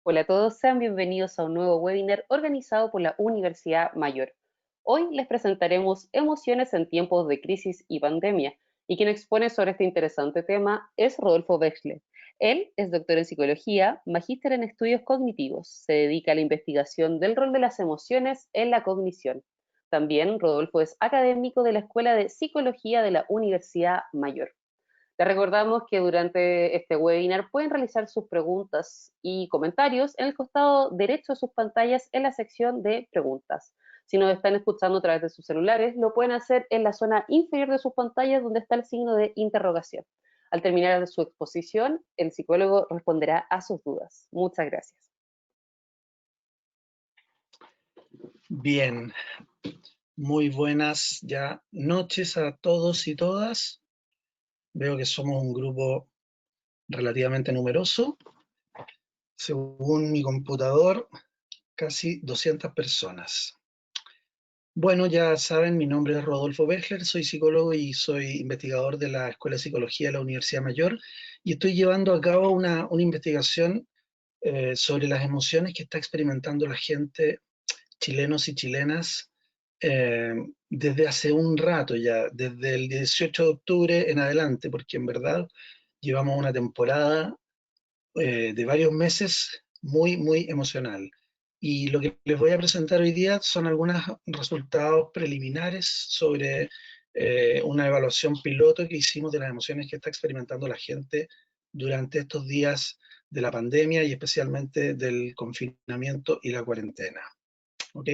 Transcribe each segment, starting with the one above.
Hola a todos, sean bienvenidos a un nuevo webinar organizado por la Universidad Mayor. Hoy les presentaremos emociones en tiempos de crisis y pandemia, y quien expone sobre este interesante tema es Rodolfo Wechsler. Él es doctor en psicología, magíster en estudios cognitivos, se dedica a la investigación del rol de las emociones en la cognición. También Rodolfo es académico de la Escuela de Psicología de la Universidad Mayor. Les recordamos que durante este webinar pueden realizar sus preguntas y comentarios en el costado derecho de sus pantallas en la sección de preguntas. Si nos están escuchando a través de sus celulares, lo pueden hacer en la zona inferior de sus pantallas donde está el signo de interrogación. Al terminar su exposición, el psicólogo responderá a sus dudas. Muchas gracias. Bien, muy buenas ya noches a todos y todas. Veo que somos un grupo relativamente numeroso. Según mi computador, casi 200 personas. Bueno, ya saben, mi nombre es Rodolfo Wechsler, soy psicólogo y soy investigador de la Escuela de Psicología de la Universidad Mayor y estoy llevando a cabo una investigación sobre las emociones que está experimentando la gente, chilenos y chilenas, desde hace un rato ya, desde el 18 de octubre en adelante, porque en verdad llevamos una temporada de varios meses muy emocional. Y lo que les voy a presentar hoy día son algunos resultados preliminares sobre una evaluación piloto que hicimos de las emociones que está experimentando la gente durante estos días de la pandemia y especialmente del confinamiento y la cuarentena. ¿Ok?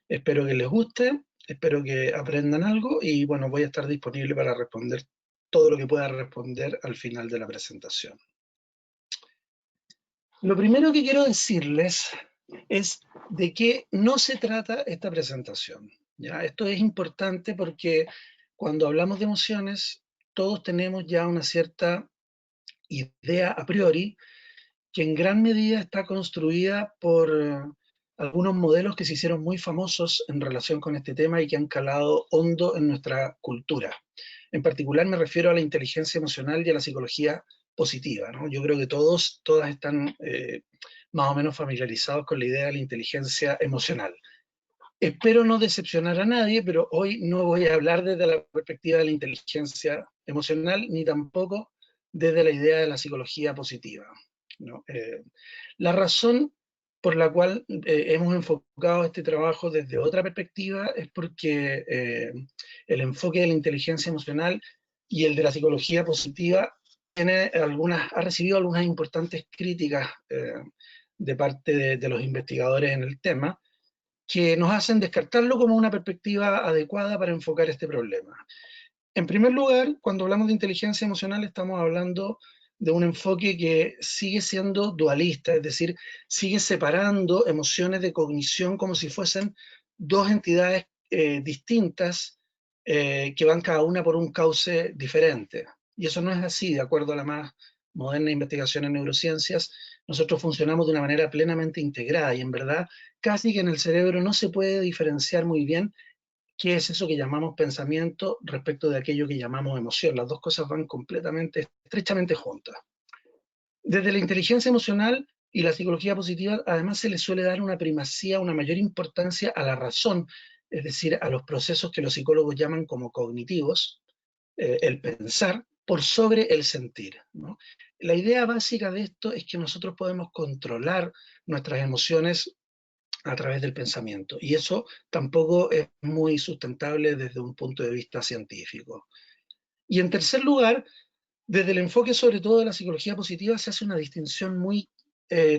Espero que les guste, espero que aprendan algo y bueno, voy a estar disponible para responder todo lo que pueda responder al final de la presentación. Lo primero que quiero decirles es de qué no se trata esta presentación. ¿Ya? Esto es importante porque cuando hablamos de emociones, todos tenemos ya una cierta idea a priori que en gran medida está construida por algunos modelos que se hicieron muy famosos en relación con este tema y que han calado hondo en nuestra cultura. En particular me refiero a la inteligencia emocional y a la psicología positiva, ¿no? Yo creo que todas están más o menos familiarizados con la idea de la inteligencia emocional. Espero no decepcionar a nadie, pero hoy no voy a hablar desde la perspectiva de la inteligencia emocional, ni tampoco desde la idea de la psicología positiva, ¿no? La razón por la cual hemos enfocado este trabajo desde otra perspectiva es porque el enfoque de la inteligencia emocional y el de la psicología positiva ha recibido algunas importantes críticas de parte de los investigadores en el tema, que nos hacen descartarlo como una perspectiva adecuada para enfocar este problema. En primer lugar, cuando hablamos de inteligencia emocional estamos hablando de un enfoque que sigue siendo dualista, es decir, sigue separando emociones de cognición como si fuesen dos entidades distintas que van cada una por un cauce diferente. Y eso no es así, de acuerdo a la más moderna investigación en neurociencias. Nosotros funcionamos de una manera plenamente integrada y en verdad casi que en el cerebro no se puede diferenciar muy bien qué es eso que llamamos pensamiento respecto de aquello que llamamos emoción. Las dos cosas van completamente, estrechamente juntas. Desde la inteligencia emocional y la psicología positiva, además se le suele dar una primacía, una mayor importancia a la razón, es decir, a los procesos que los psicólogos llaman como cognitivos, el pensar, por sobre el sentir, ¿no? La idea básica de esto es que nosotros podemos controlar nuestras emociones a través del pensamiento. Y eso tampoco es muy sustentable desde un punto de vista científico. Y en tercer lugar, desde el enfoque sobre todo de la psicología positiva se hace una distinción muy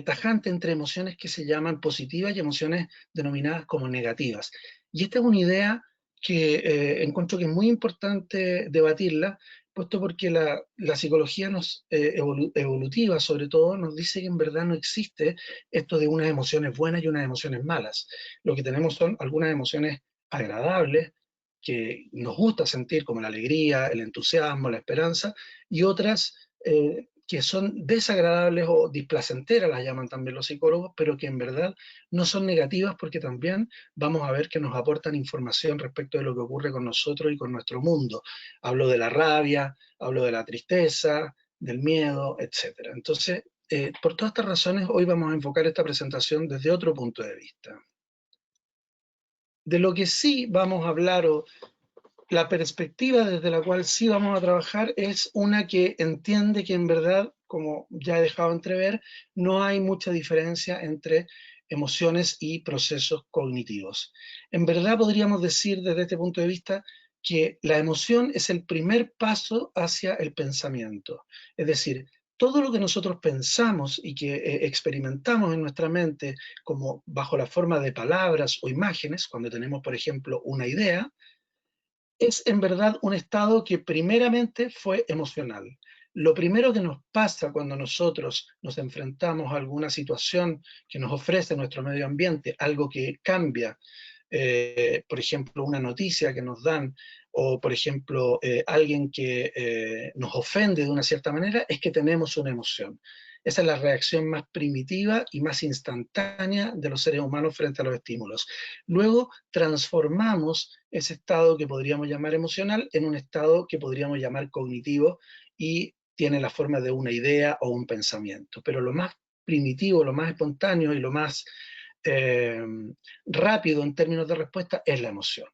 tajante entre emociones que se llaman positivas y emociones denominadas como negativas. Y esta es una idea que encuentro que es muy importante debatirla, puesto porque la psicología evolutiva sobre todo nos dice que en verdad no existe esto de unas emociones buenas y unas emociones malas. Lo que tenemos son algunas emociones agradables que nos gusta sentir, como la alegría, el entusiasmo, la esperanza, y otras que son desagradables o displacenteras, las llaman también los psicólogos, pero que en verdad no son negativas porque también vamos a ver que nos aportan información respecto de lo que ocurre con nosotros y con nuestro mundo. Hablo de la rabia, hablo de la tristeza, del miedo, etc. Entonces, por todas estas razones, hoy vamos a enfocar esta presentación desde otro punto de vista. De lo que sí vamos a hablar, o la perspectiva desde la cual sí vamos a trabajar, es una que entiende que en verdad, como ya he dejado entrever, no hay mucha diferencia entre emociones y procesos cognitivos. En verdad podríamos decir desde este punto de vista que la emoción es el primer paso hacia el pensamiento. Es decir, todo lo que nosotros pensamos y que experimentamos en nuestra mente como bajo la forma de palabras o imágenes, cuando tenemos, por ejemplo, una idea, es en verdad un estado que primeramente fue emocional. Lo primero que nos pasa cuando nosotros nos enfrentamos a alguna situación que nos ofrece nuestro medio ambiente, algo que cambia, por ejemplo, una noticia que nos dan, o por ejemplo, alguien que nos ofende de una cierta manera, es que tenemos una emoción. Esa es la reacción más primitiva y más instantánea de los seres humanos frente a los estímulos. Luego transformamos ese estado que podríamos llamar emocional en un estado que podríamos llamar cognitivo y tiene la forma de una idea o un pensamiento. Pero lo más primitivo, lo más espontáneo y lo más eh, rápido en términos de respuesta es la emoción.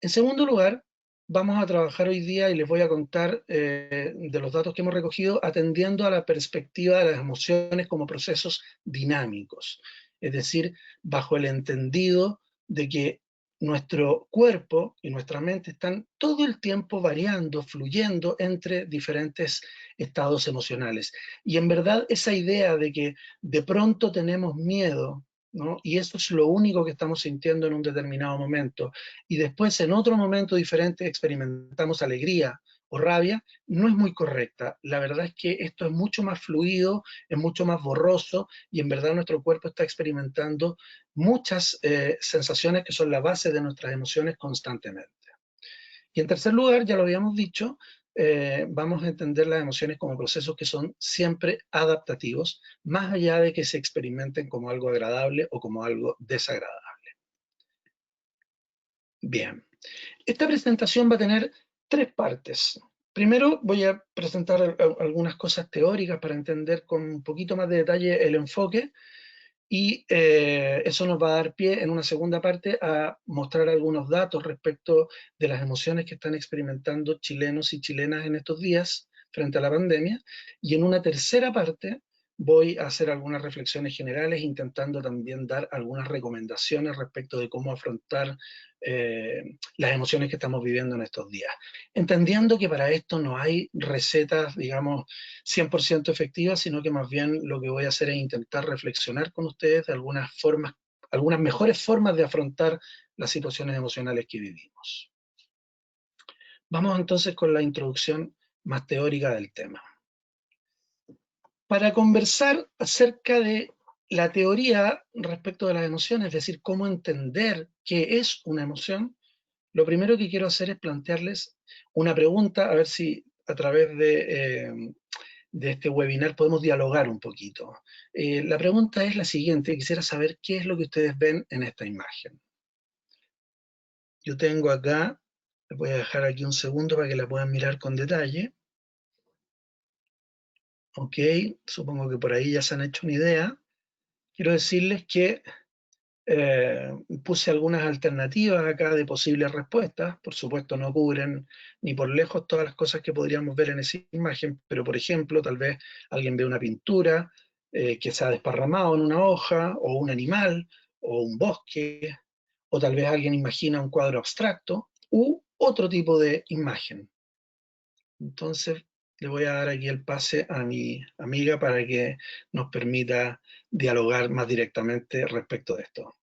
En segundo lugar, vamos a trabajar hoy día y les voy a contar de los datos que hemos recogido atendiendo a la perspectiva de las emociones como procesos dinámicos, es decir, bajo el entendido de que nuestro cuerpo y nuestra mente están todo el tiempo variando, fluyendo entre diferentes estados emocionales. Y en verdad esa idea de que de pronto tenemos miedo, ¿no? Y eso es lo único que estamos sintiendo en un determinado momento, y después en otro momento diferente experimentamos alegría o rabia, no es muy correcta. La verdad es que esto es mucho más fluido, es mucho más borroso, y en verdad nuestro cuerpo está experimentando muchas sensaciones que son la base de nuestras emociones constantemente. Y en tercer lugar, ya lo habíamos dicho, vamos a entender las emociones como procesos que son siempre adaptativos, más allá de que se experimenten como algo agradable o como algo desagradable. Bien, esta presentación va a tener tres partes. Primero voy a presentar algunas cosas teóricas para entender con un poquito más de detalle el enfoque, y eso nos va a dar pie en una segunda parte a mostrar algunos datos respecto de las emociones que están experimentando chilenos y chilenas en estos días frente a la pandemia. Y en una tercera parte voy a hacer algunas reflexiones generales, intentando también dar algunas recomendaciones respecto de cómo afrontar las emociones que estamos viviendo en estos días. Entendiendo que para esto no hay recetas, digamos, 100% efectivas, sino que más bien lo que voy a hacer es intentar reflexionar con ustedes de algunas formas, algunas mejores formas de afrontar las situaciones emocionales que vivimos. Vamos entonces con la introducción más teórica del tema. Para conversar acerca de la teoría respecto de las emociones, es decir, cómo entender qué es una emoción, lo primero que quiero hacer es plantearles una pregunta, a ver si a través de este webinar podemos dialogar un poquito. La pregunta es la siguiente: quisiera saber qué es lo que ustedes ven en esta imagen. Yo tengo acá, les voy a dejar aquí un segundo para que la puedan mirar con detalle. Ok, supongo que por ahí ya se han hecho una idea. Quiero decirles que puse algunas alternativas acá de posibles respuestas. Por supuesto no cubren ni por lejos todas las cosas que podríamos ver en esa imagen, pero por ejemplo, tal vez alguien ve una pintura que se ha desparramado en una hoja, o un animal, o un bosque, o tal vez alguien imagina un cuadro abstracto, u otro tipo de imagen. Entonces, le voy a dar aquí el pase a mi amiga para que nos permita dialogar más directamente respecto de esto.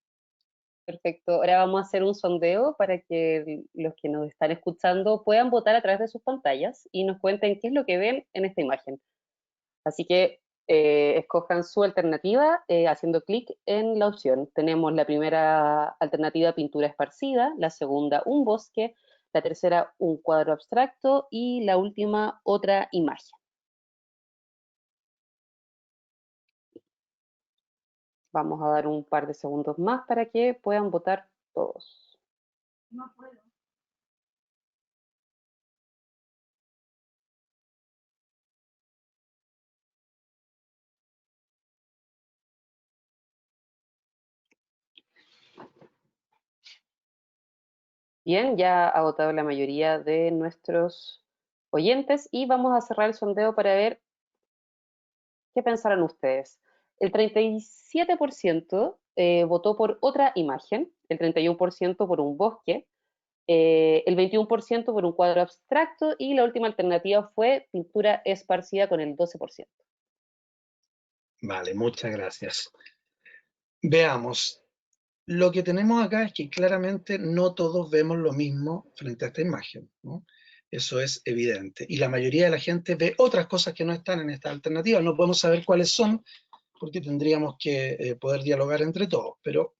Perfecto. Ahora vamos a hacer un sondeo para que los que nos están escuchando puedan votar a través de sus pantallas y nos cuenten qué es lo que ven en esta imagen. Así que escojan su alternativa haciendo clic en la opción. Tenemos la primera alternativa, pintura esparcida; la segunda, un bosque; la tercera, un cuadro abstracto; y la última, otra imagen. Vamos a dar un par de segundos más para que puedan votar todos. Bien, ya ha votado la mayoría de nuestros oyentes y vamos a cerrar el sondeo para ver qué pensarán ustedes. El 37% votó por otra imagen, el 31% por un bosque, el 21% por un cuadro abstracto y la última alternativa fue pintura esparcida con el 12%. Vale, muchas gracias. Veamos. Lo que tenemos acá es que claramente no todos vemos lo mismo frente a esta imagen, ¿no? Eso es evidente. Y la mayoría de la gente ve otras cosas que no están en esta alternativa. No podemos saber cuáles son porque tendríamos que poder dialogar entre todos. Pero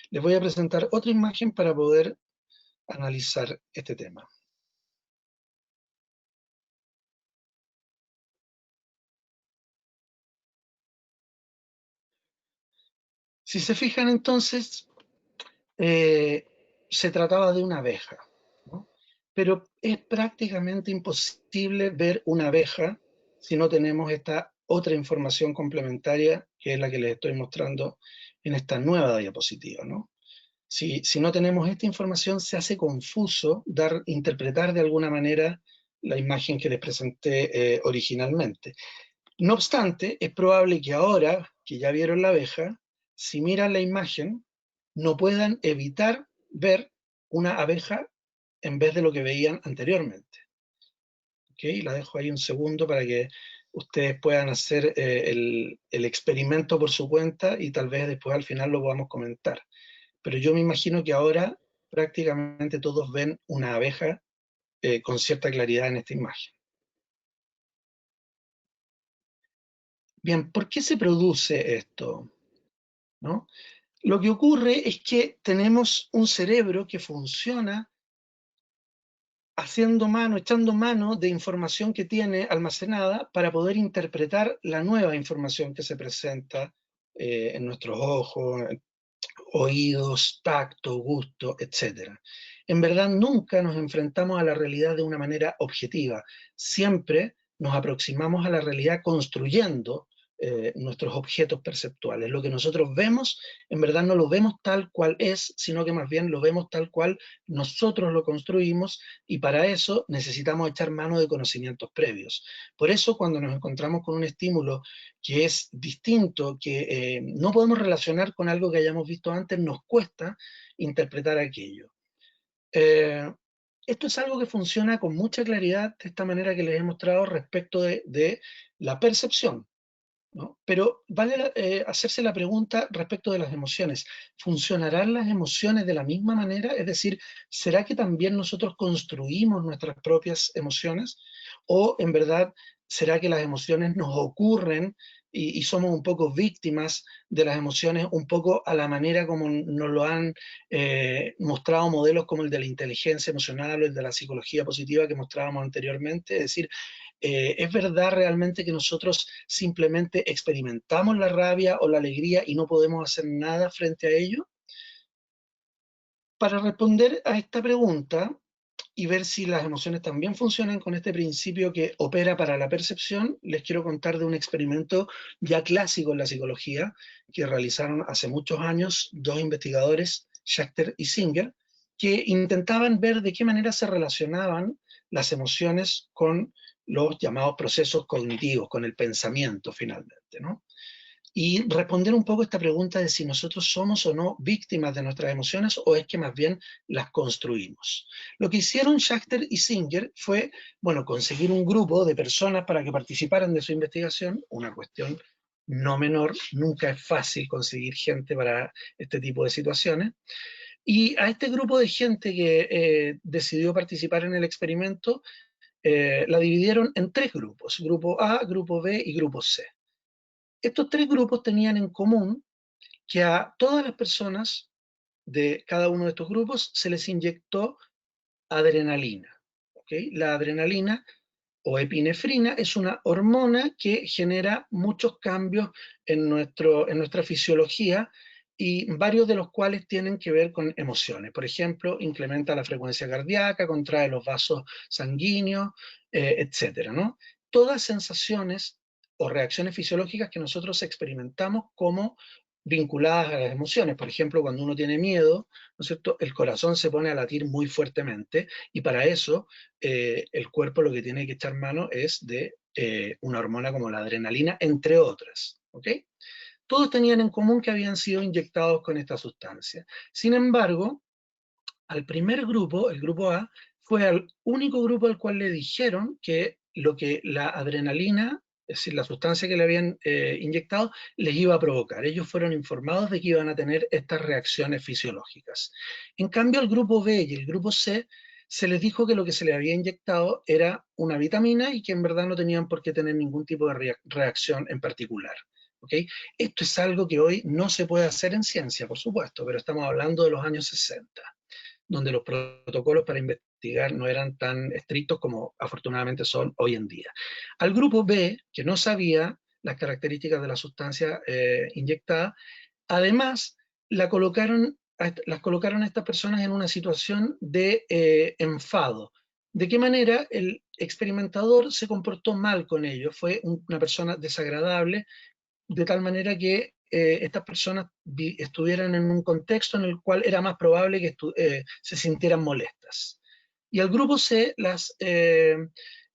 les voy a presentar otra imagen para poder analizar este tema. Si se fijan entonces, se trataba de una abeja, ¿no? Pero es prácticamente imposible ver una abeja si no tenemos esta otra información complementaria, que es la que les estoy mostrando en esta nueva diapositiva, ¿no? Si no tenemos esta información, se hace confuso interpretar de alguna manera la imagen que les presenté originalmente. No obstante, es probable que ahora que ya vieron la abeja, si miran la imagen, no puedan evitar ver una abeja en vez de lo que veían anteriormente. ¿Okay? La dejo ahí un segundo para que ustedes puedan hacer el experimento por su cuenta y tal vez después al final lo podamos comentar. Pero yo me imagino que ahora prácticamente todos ven una abeja con cierta claridad en esta imagen. Bien, ¿por qué se produce esto? ¿No? Lo que ocurre es que tenemos un cerebro que funciona haciendo mano, echando mano de información que tiene almacenada para poder interpretar la nueva información que se presenta en nuestros ojos, oídos, tacto, gusto, etc. En verdad nunca nos enfrentamos a la realidad de una manera objetiva, siempre nos aproximamos a la realidad construyendo nuestros objetos perceptuales. Lo que nosotros vemos, en verdad no lo vemos tal cual es, sino que más bien lo vemos tal cual nosotros lo construimos y para eso necesitamos echar mano de conocimientos previos. Por eso cuando nos encontramos con un estímulo que es distinto, que no podemos relacionar con algo que hayamos visto antes, nos cuesta interpretar aquello. Esto es algo que funciona con mucha claridad de esta manera que les he mostrado respecto de la percepción, ¿no? Pero vale hacerse la pregunta respecto de las emociones. ¿Funcionarán las emociones de la misma manera? Es decir, ¿será que también nosotros construimos nuestras propias emociones? ¿O en verdad será que las emociones nos ocurren y somos un poco víctimas de las emociones, un poco a la manera como nos lo han mostrado modelos como el de la inteligencia emocional o el de la psicología positiva que mostrábamos anteriormente? Es decir, ¿es verdad realmente que nosotros simplemente experimentamos la rabia o la alegría y no podemos hacer nada frente a ello? Para responder a esta pregunta y ver si las emociones también funcionan con este principio que opera para la percepción, les quiero contar de un experimento ya clásico en la psicología que realizaron hace muchos años dos investigadores, Schachter y Singer, que intentaban ver de qué manera se relacionaban las emociones con los llamados procesos cognitivos, con el pensamiento finalmente, ¿no? Y responder un poco esta pregunta de si nosotros somos o no víctimas de nuestras emociones o es que más bien las construimos. Lo que hicieron Schachter y Singer fue, bueno, conseguir un grupo de personas para que participaran de su investigación, una cuestión no menor, nunca es fácil conseguir gente para este tipo de situaciones, y a este grupo de gente que decidió participar en el experimento, la dividieron en tres grupos, grupo A, grupo B y grupo C. Estos tres grupos tenían en común que a todas las personas de cada uno de estos grupos se les inyectó adrenalina. ¿Okay? La adrenalina o epinefrina es una hormona que genera muchos cambios en nuestra fisiología y varios de los cuales tienen que ver con emociones. Por ejemplo, incrementa la frecuencia cardíaca, contrae los vasos sanguíneos, etcétera, ¿no? Todas sensaciones o reacciones fisiológicas que nosotros experimentamos como vinculadas a las emociones. Por ejemplo, cuando uno tiene miedo, ¿no es cierto?, el corazón se pone a latir muy fuertemente y para eso el cuerpo lo que tiene que echar mano es de una hormona como la adrenalina, entre otras. ¿Ok? Todos tenían en común que habían sido inyectados con esta sustancia. Sin embargo, al primer grupo, el grupo A, fue al único grupo al cual le dijeron que lo que la adrenalina, es decir, la sustancia que le habían inyectado, les iba a provocar. Ellos fueron informados de que iban a tener estas reacciones fisiológicas. En cambio, al grupo B y el grupo C se les dijo que lo que se les había inyectado era una vitamina y que en verdad no tenían por qué tener ningún tipo de reacción en particular. ¿Okay? Esto es algo que hoy no se puede hacer en ciencia, por supuesto, pero estamos hablando de los años 60, donde los protocolos para investigar no eran tan estrictos como afortunadamente son hoy en día. Al grupo B, que no sabía las características de la sustancia inyectada, además las colocaron a estas personas en una situación de enfado. ¿De qué manera el experimentador se comportó mal con ellos? Fue una persona desagradable, de tal manera que estas personas estuvieran en un contexto en el cual era más probable que se sintieran molestas. Y al grupo C las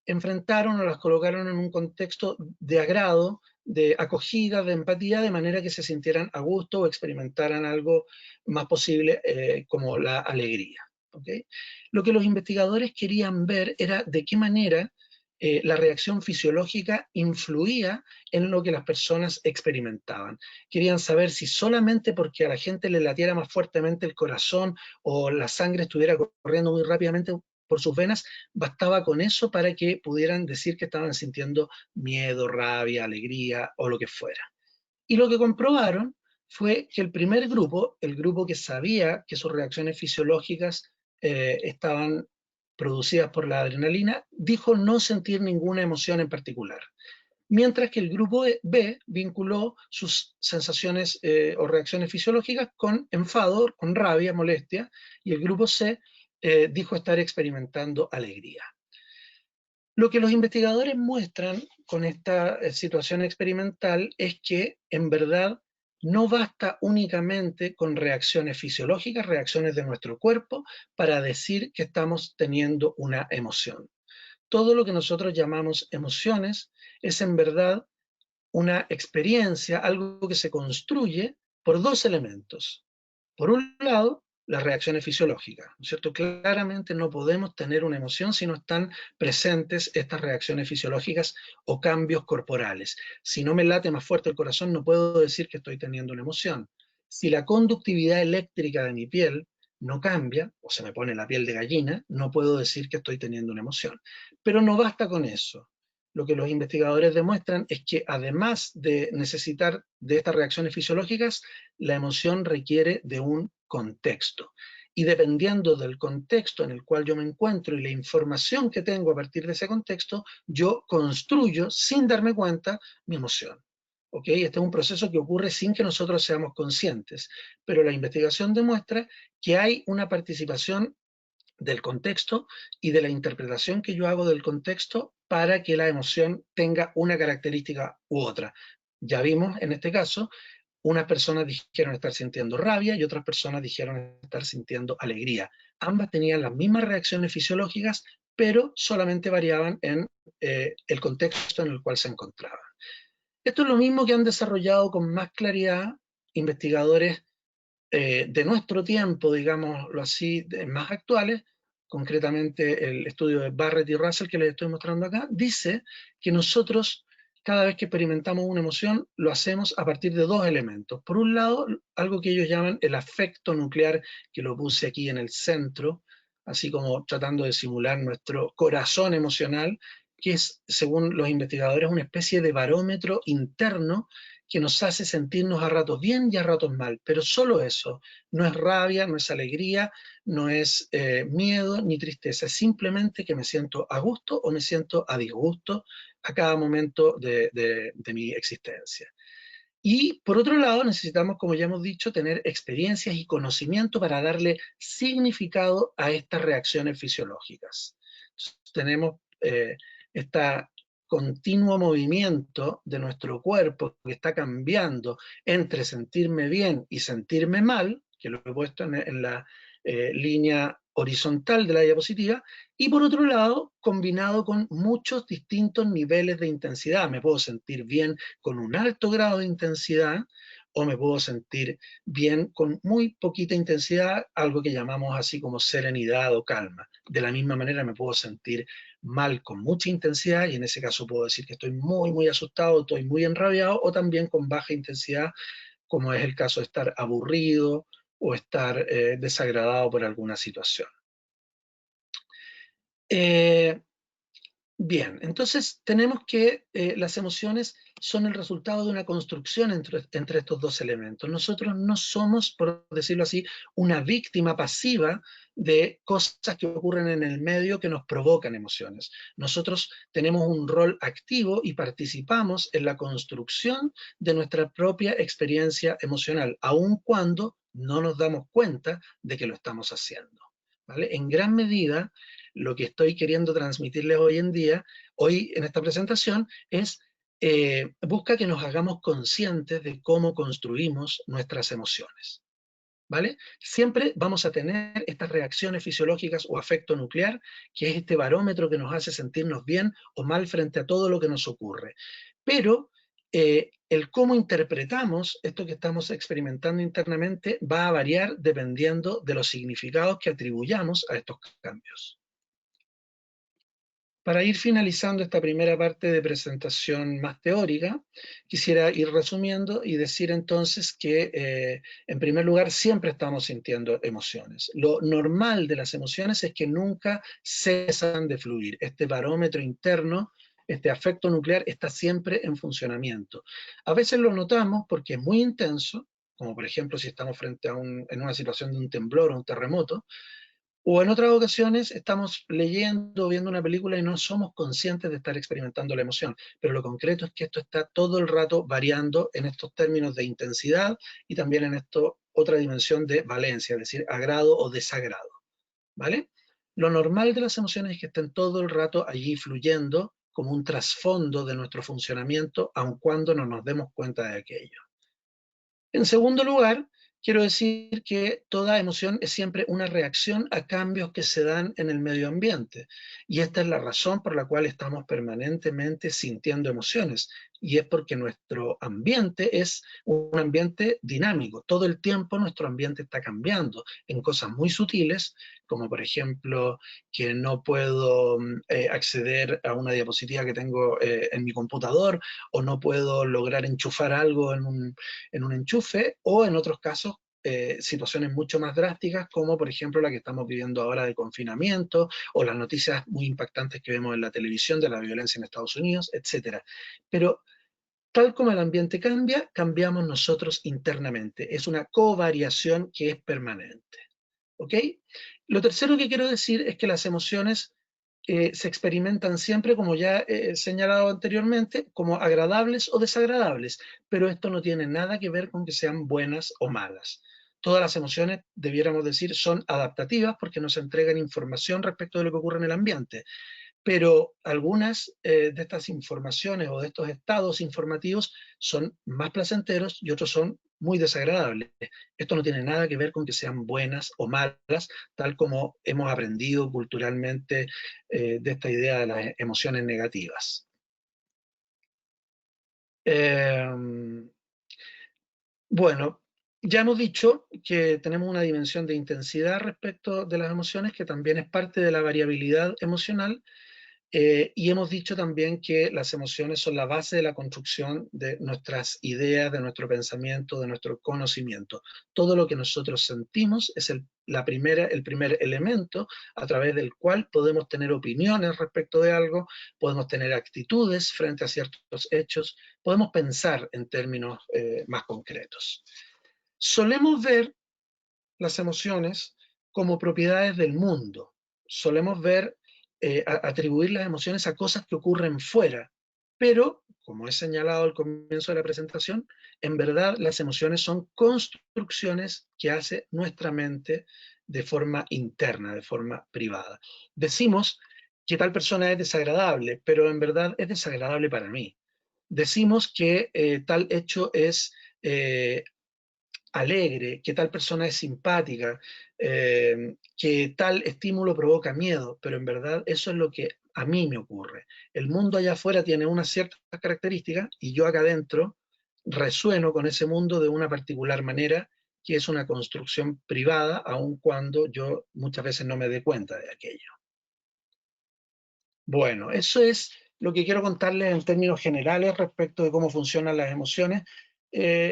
enfrentaron o las colocaron en un contexto de agrado, de acogida, de empatía, de manera que se sintieran a gusto o experimentaran algo más posible como la alegría. ¿Okay? Lo que los investigadores querían ver era de qué manera la reacción fisiológica influía en lo que las personas experimentaban. Querían saber si solamente porque a la gente le latiera más fuertemente el corazón o la sangre estuviera corriendo muy rápidamente por sus venas, bastaba con eso para que pudieran decir que estaban sintiendo miedo, rabia, alegría o lo que fuera. Y lo que comprobaron fue que el primer grupo, el grupo que sabía que sus reacciones fisiológicas estaban producidas por la adrenalina, dijo no sentir ninguna emoción en particular. Mientras que el grupo B vinculó sus sensaciones o reacciones fisiológicas con enfado, con rabia, molestia, y el grupo C dijo estar experimentando alegría. Lo que los investigadores muestran con esta situación experimental es que en verdad no basta únicamente con reacciones fisiológicas, reacciones de nuestro cuerpo, para decir que estamos teniendo una emoción. Todo lo que nosotros llamamos emociones es en verdad una experiencia, algo que se construye por dos elementos. Por un lado, las reacciones fisiológicas, ¿no es cierto? Claramente no podemos tener una emoción si no están presentes estas reacciones fisiológicas o cambios corporales. Si no me late más fuerte el corazón, no puedo decir que estoy teniendo una emoción. Si la conductividad eléctrica de mi piel no cambia, o se me pone la piel de gallina, no puedo decir que estoy teniendo una emoción. Pero no basta con eso. Lo que los investigadores demuestran es que además de necesitar de estas reacciones fisiológicas, la emoción requiere de un contexto. Y dependiendo del contexto en el cual yo me encuentro y la información que tengo a partir de ese contexto, yo construyo, sin darme cuenta, mi emoción. ¿Okay? Este es un proceso que ocurre sin que nosotros seamos conscientes, pero la investigación demuestra que hay una participación del contexto y de la interpretación que yo hago del contexto para que la emoción tenga una característica u otra. Ya vimos en este caso, unas personas dijeron estar sintiendo rabia y otras personas dijeron estar sintiendo alegría. Ambas tenían las mismas reacciones fisiológicas, pero solamente variaban en el contexto en el cual se encontraban. Esto es lo mismo que han desarrollado con más claridad investigadores de nuestro tiempo, digámoslo así, más actuales, concretamente el estudio de Barrett y Russell que les estoy mostrando acá, dice que nosotros cada vez que experimentamos una emoción lo hacemos a partir de dos elementos. Por un lado, algo que ellos llaman el afecto nuclear, que lo puse aquí en el centro, así como tratando de simular nuestro corazón emocional, que es, según los investigadores, una especie de barómetro interno que nos hace sentirnos a ratos bien y a ratos mal, pero solo eso, no es rabia, no es alegría, no es miedo ni tristeza, es simplemente que me siento a gusto o me siento a disgusto a cada momento de mi existencia. Y por otro lado, necesitamos, como ya hemos dicho, tener experiencias y conocimiento para darle significado a estas reacciones fisiológicas. Entonces, tenemos esta continuo movimiento de nuestro cuerpo que está cambiando entre sentirme bien y sentirme mal, que lo he puesto en la línea horizontal de la diapositiva, y por otro lado, combinado con muchos distintos niveles de intensidad. Me puedo sentir bien con un alto grado de intensidad, o me puedo sentir bien con muy poquita intensidad, algo que llamamos así como serenidad o calma. De la misma manera me puedo sentir mal con mucha intensidad, y en ese caso puedo decir que estoy muy asustado, estoy muy enrabiado, o también con baja intensidad, como es el caso de estar aburrido o estar desagradado por alguna situación. Bien, entonces tenemos que las emociones son el resultado de una construcción entre estos dos elementos. Nosotros no somos, por decirlo así, una víctima pasiva de cosas que ocurren en el medio que nos provocan emociones. Nosotros tenemos un rol activo y participamos en la construcción de nuestra propia experiencia emocional, aun cuando no nos damos cuenta de que lo estamos haciendo, ¿vale? En gran medida, lo que estoy queriendo transmitirles hoy en día, hoy en esta presentación, es busca que nos hagamos conscientes de cómo construimos nuestras emociones, ¿vale? Siempre vamos a tener estas reacciones fisiológicas o afecto nuclear, que es este barómetro que nos hace sentirnos bien o mal frente a todo lo que nos ocurre. Pero el cómo interpretamos esto que estamos experimentando internamente va a variar dependiendo de los significados que atribuyamos a estos cambios. Para ir finalizando esta primera parte de presentación más teórica, quisiera ir resumiendo y decir entonces que, en primer lugar, siempre estamos sintiendo emociones. Lo normal de las emociones es que nunca cesan de fluir. Este barómetro interno, este afecto nuclear, está siempre en funcionamiento. A veces lo notamos porque es muy intenso, como por ejemplo si estamos frente a en una situación de un temblor o un terremoto, o en otras ocasiones estamos leyendo o viendo una película y no somos conscientes de estar experimentando la emoción. Pero lo concreto es que esto está todo el rato variando en estos términos de intensidad y también en esto otra dimensión de valencia, es decir, agrado o desagrado, ¿vale? Lo normal de las emociones es que estén todo el rato allí fluyendo como un trasfondo de nuestro funcionamiento, aun cuando no nos demos cuenta de aquello. En segundo lugar, quiero decir que toda emoción es siempre una reacción a cambios que se dan en el medio ambiente. Y esta es la razón por la cual estamos permanentemente sintiendo emociones. Y es porque nuestro ambiente es un ambiente dinámico. Todo el tiempo nuestro ambiente está cambiando en cosas muy sutiles, como por ejemplo que no puedo acceder a una diapositiva que tengo en mi computador, o no puedo lograr enchufar algo en un enchufe, o en otros casos situaciones mucho más drásticas, como por ejemplo la que estamos viviendo ahora de confinamiento, o las noticias muy impactantes que vemos en la televisión de la violencia en Estados Unidos, etc. Pero tal como el ambiente cambia, cambiamos nosotros internamente. Es una covariación que es permanente. ¿Ok? Lo tercero que quiero decir es que las emociones se experimentan siempre, como ya he señalado anteriormente, como agradables o desagradables, pero esto no tiene nada que ver con que sean buenas o malas. Todas las emociones, debiéramos decir, son adaptativas porque nos entregan información respecto de lo que ocurre en el ambiente, pero algunas de estas informaciones o de estos estados informativos son más placenteros y otros son muy desagradables. Esto no tiene nada que ver con que sean buenas o malas, tal como hemos aprendido culturalmente de esta idea de las emociones negativas. Bueno, ya hemos dicho que tenemos una dimensión de intensidad respecto de las emociones que también es parte de la variabilidad emocional. Y hemos dicho también que las emociones son la base de la construcción de nuestras ideas, de nuestro pensamiento, de nuestro conocimiento. Todo lo que nosotros sentimos es el primer elemento a través del cual podemos tener opiniones respecto de algo, podemos tener actitudes frente a ciertos hechos, podemos pensar en términos más concretos. Solemos ver las emociones como propiedades del mundo. Solemos ver, atribuir las emociones a cosas que ocurren fuera, pero, como he señalado al comienzo de la presentación, en verdad las emociones son construcciones que hace nuestra mente de forma interna, de forma privada. Decimos que tal persona es desagradable, pero en verdad es desagradable para mí. Decimos que tal hecho es alegre, que tal persona es simpática, que tal estímulo provoca miedo, pero en verdad eso es lo que a mí me ocurre. El mundo allá afuera tiene unas ciertas características y yo acá adentro resueno con ese mundo de una particular manera que es una construcción privada, aun cuando yo muchas veces no me dé cuenta de aquello. Bueno, eso es lo que quiero contarles en términos generales respecto de cómo funcionan las emociones,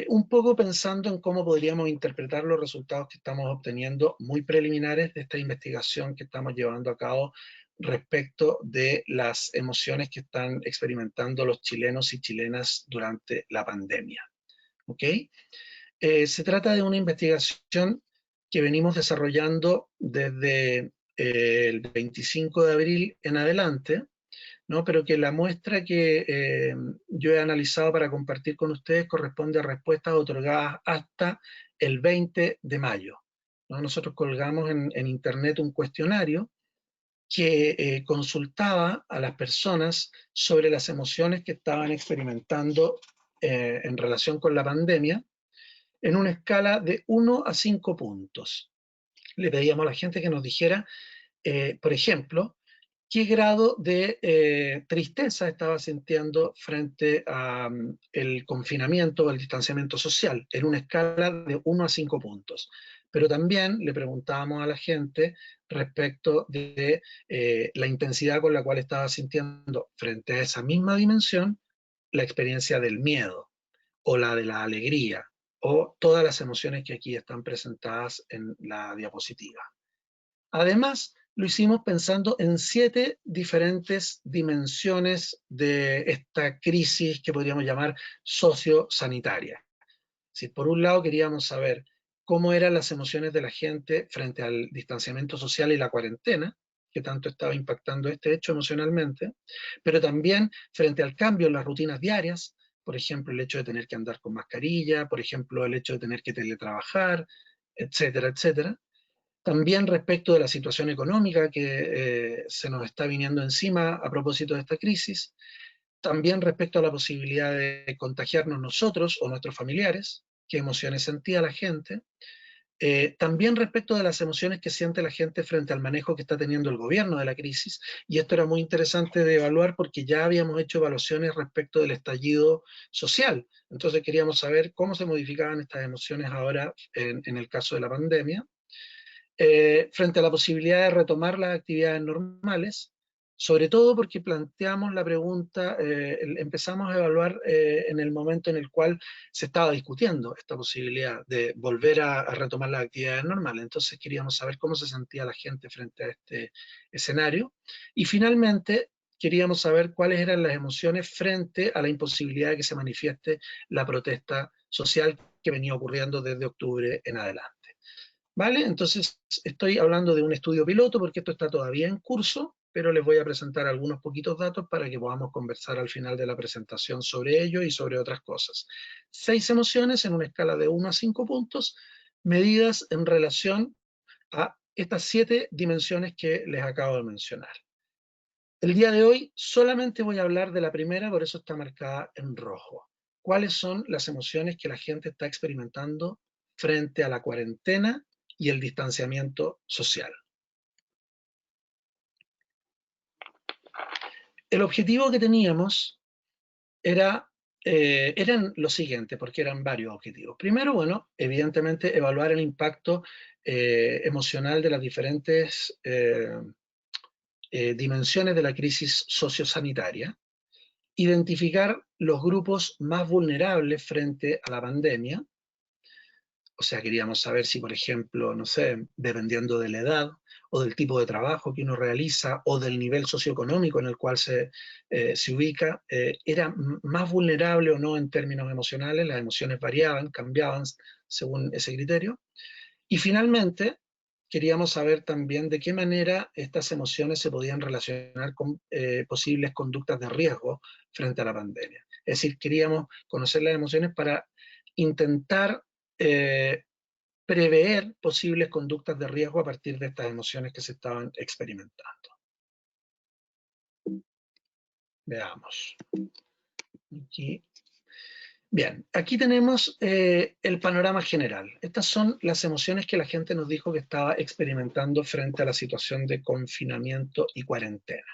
un poco pensando en cómo podríamos interpretar los resultados que estamos obteniendo muy preliminares de esta investigación que estamos llevando a cabo respecto de las emociones que están experimentando los chilenos y chilenas durante la pandemia. ¿Ok? Se trata de una investigación que venimos desarrollando desde el 25 de abril en adelante, ¿no? Pero que la muestra que yo he analizado para compartir con ustedes corresponde a respuestas otorgadas hasta el 20 de mayo. ¿No? Nosotros colgamos en internet un cuestionario que consultaba a las personas sobre las emociones que estaban experimentando en relación con la pandemia en una escala de 1 a 5 puntos. Le pedíamos a la gente que nos dijera, por ejemplo, qué grado de tristeza estaba sintiendo frente al confinamiento o el distanciamiento social, en una escala de 1 a 5 puntos. Pero también le preguntábamos a la gente respecto de la intensidad con la cual estaba sintiendo frente a esa misma dimensión la experiencia del miedo o la de la alegría o todas las emociones que aquí están presentadas en la diapositiva. Además, lo hicimos pensando en 7 diferentes dimensiones de esta crisis que podríamos llamar sociosanitaria. Si por un lado queríamos saber cómo eran las emociones de la gente frente al distanciamiento social y la cuarentena, que tanto estaba impactando este hecho emocionalmente, pero también frente al cambio en las rutinas diarias, por ejemplo, el hecho de tener que andar con mascarilla, por ejemplo, el hecho de tener que teletrabajar, etcétera, etcétera. También respecto de la situación económica que se nos está viniendo encima a propósito de esta crisis. También respecto a la posibilidad de contagiarnos nosotros o nuestros familiares, qué emociones sentía la gente. También respecto de las emociones que siente la gente frente al manejo que está teniendo el gobierno de la crisis. Y esto era muy interesante de evaluar porque ya habíamos hecho evaluaciones respecto del estallido social. Entonces queríamos saber cómo se modificaban estas emociones ahora en el caso de la pandemia. Frente a la posibilidad de retomar las actividades normales, sobre todo porque planteamos la pregunta, empezamos a evaluar en el momento en el cual se estaba discutiendo esta posibilidad de volver a retomar las actividades normales. Entonces queríamos saber cómo se sentía la gente frente a este escenario. Y finalmente queríamos saber cuáles eran las emociones frente a la imposibilidad de que se manifieste la protesta social que venía ocurriendo desde octubre en adelante. ¿Vale? Entonces, estoy hablando de un estudio piloto porque esto está todavía en curso, pero les voy a presentar algunos poquitos datos para que podamos conversar al final de la presentación sobre ello y sobre otras cosas. 6 emociones en una escala de 1 a 5 puntos, medidas en relación a estas 7 dimensiones que les acabo de mencionar. El día de hoy solamente voy a hablar de la primera, por eso está marcada en rojo. ¿Cuáles son las emociones que la gente está experimentando frente a la cuarentena y el distanciamiento social? El objetivo que teníamos era, eran los siguientes, porque eran varios objetivos. Primero, bueno, evidentemente evaluar el impacto emocional de las diferentes dimensiones de la crisis sociosanitaria, identificar los grupos más vulnerables frente a la pandemia. O sea, queríamos saber si, por ejemplo, no sé, dependiendo de la edad o del tipo de trabajo que uno realiza o del nivel socioeconómico en el cual se ubica, era más vulnerable o no en términos emocionales. Las emociones variaban, cambiaban según ese criterio. Y finalmente, queríamos saber también de qué manera estas emociones se podían relacionar con posibles conductas de riesgo frente a la pandemia. Es decir, queríamos conocer las emociones para intentar eh, prever posibles conductas de riesgo a partir de estas emociones que se estaban experimentando. Veamos. Aquí. Bien, aquí tenemos el panorama general. Estas son las emociones que la gente nos dijo que estaba experimentando frente a la situación de confinamiento y cuarentena.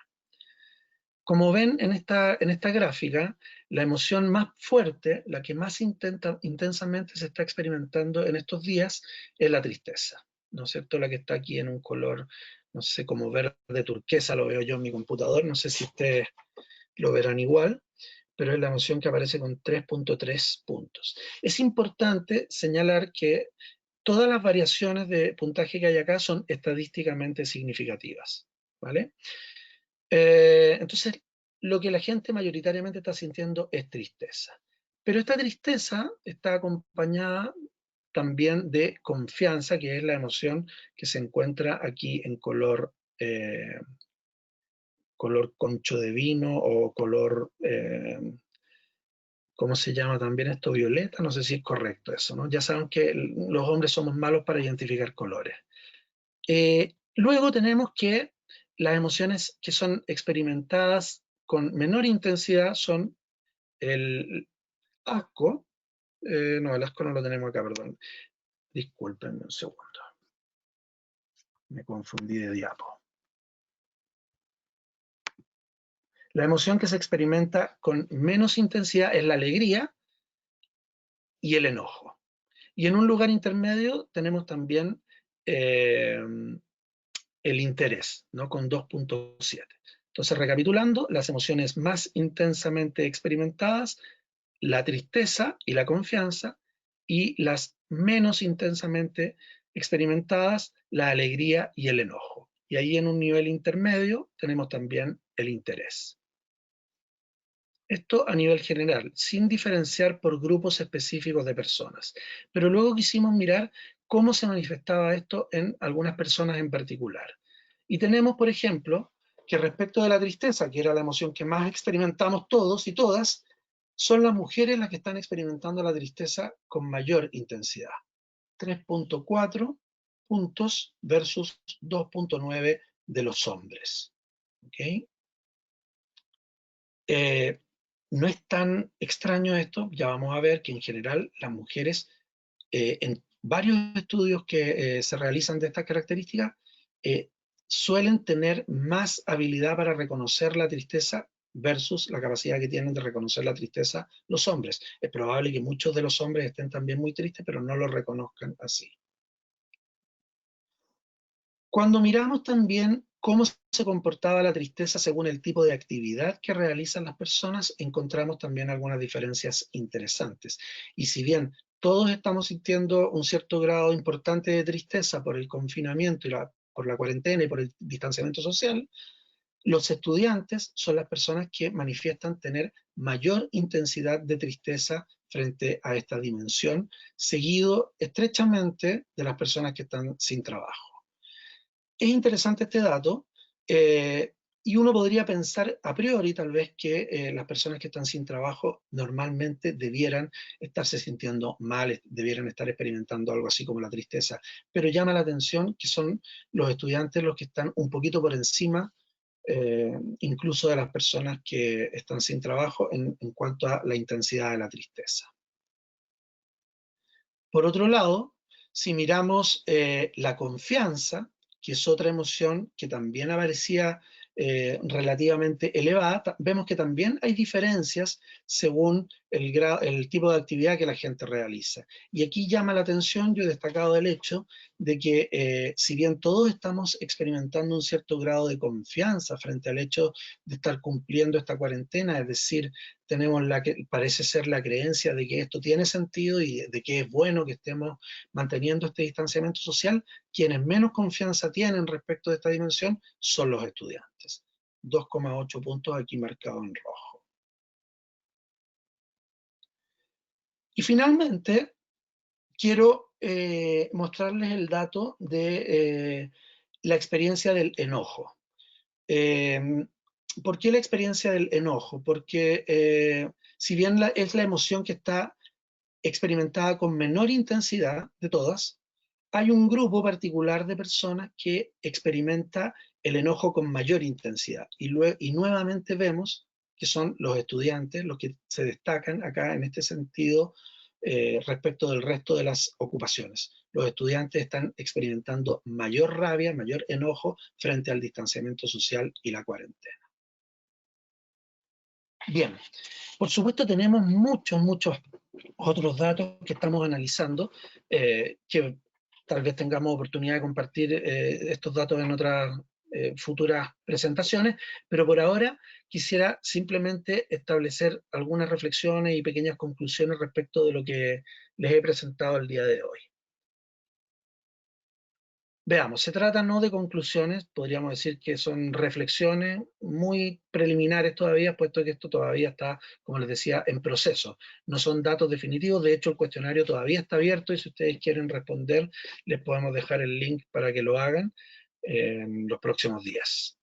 Como ven en esta gráfica, la emoción más fuerte, la que más intensamente se está experimentando en estos días, es la tristeza, ¿no es cierto? La que está aquí en un color, no sé, como verde turquesa, lo veo yo en mi computador, no sé si ustedes lo verán igual, pero es la emoción que aparece con 3.3 puntos. Es importante señalar que todas las variaciones de puntaje que hay acá son estadísticamente significativas, ¿vale? Entonces, lo que la gente mayoritariamente está sintiendo es tristeza. Pero esta tristeza está acompañada también de confianza, que es la emoción que se encuentra aquí en color concho de vino o color, ¿cómo se llama también esto? Violeta, no sé si es correcto eso, ¿no? Ya saben que los hombres somos malos para identificar colores. Luego tenemos que las emociones que son experimentadas con menor intensidad son el asco. No, el asco no lo tenemos acá, perdón. Discúlpenme un segundo. Me confundí de diapo. La emoción que se experimenta con menos intensidad es la alegría y el enojo. Y en un lugar intermedio tenemos también eh, el interés, ¿no? Con 2.7. Entonces, recapitulando, las emociones más intensamente experimentadas, la tristeza y la confianza, y las menos intensamente experimentadas, la alegría y el enojo. Y ahí en un nivel intermedio tenemos también el interés. Esto a nivel general, sin diferenciar por grupos específicos de personas. Pero luego quisimos mirar cómo se manifestaba esto en algunas personas en particular. Y tenemos, por ejemplo, que respecto de la tristeza, que era la emoción que más experimentamos todos y todas, son las mujeres las que están experimentando la tristeza con mayor intensidad. 3.4 puntos versus 2.9 de los hombres. ¿Okay? No es tan extraño esto, ya vamos a ver que en general las mujeres, en varios estudios que se realizan de estas características, eh, suelen tener más habilidad para reconocer la tristeza versus la capacidad que tienen de reconocer la tristeza los hombres. Es probable que muchos de los hombres estén también muy tristes, pero no lo reconozcan así. Cuando miramos también cómo se comportaba la tristeza según el tipo de actividad que realizan las personas, encontramos también algunas diferencias interesantes. Y si bien todos estamos sintiendo un cierto grado importante de tristeza por el confinamiento y por la cuarentena y por el distanciamiento social, los estudiantes son las personas que manifiestan tener mayor intensidad de tristeza frente a esta dimensión, seguido estrechamente de las personas que están sin trabajo. Es interesante este dato, y uno podría pensar a priori tal vez que las personas que están sin trabajo normalmente debieran estarse sintiendo mal, debieran estar experimentando algo así como la tristeza, pero llama la atención que son los estudiantes los que están un poquito por encima, incluso de las personas que están sin trabajo en cuanto a la intensidad de la tristeza. Por otro lado, si miramos la confianza, que es otra emoción que también aparecía relativamente elevada, vemos que también hay diferencias según el tipo de actividad que la gente realiza. Y aquí llama la atención, yo he destacado el hecho de que si bien todos estamos experimentando un cierto grado de confianza frente al hecho de estar cumpliendo esta cuarentena, es decir, tenemos parece ser la creencia de que esto tiene sentido y de que es bueno que estemos manteniendo este distanciamiento social, quienes menos confianza tienen respecto de esta dimensión son los estudiantes. 2,8 puntos aquí marcados en rojo. Y finalmente, quiero mostrarles el dato de la experiencia del enojo. ¿Por qué la experiencia del enojo? Porque si bien es la emoción que está experimentada con menor intensidad de todas, hay un grupo particular de personas que experimenta el enojo con mayor intensidad. Y nuevamente vemos que son los estudiantes, los que se destacan acá en este sentido respecto del resto de las ocupaciones. Los estudiantes están experimentando mayor rabia, mayor enojo frente al distanciamiento social y la cuarentena. Bien, por supuesto tenemos muchos otros datos que estamos analizando, que tal vez tengamos oportunidad de compartir estos datos en otras futuras presentaciones, pero por ahora quisiera simplemente establecer algunas reflexiones y pequeñas conclusiones respecto de lo que les he presentado el día de hoy. Veamos, se trata no de conclusiones, podríamos decir que son reflexiones muy preliminares todavía, puesto que esto todavía está, como les decía, en proceso. No son datos definitivos, de hecho el cuestionario todavía está abierto y si ustedes quieren responder, les podemos dejar el link para que lo hagan en los próximos días.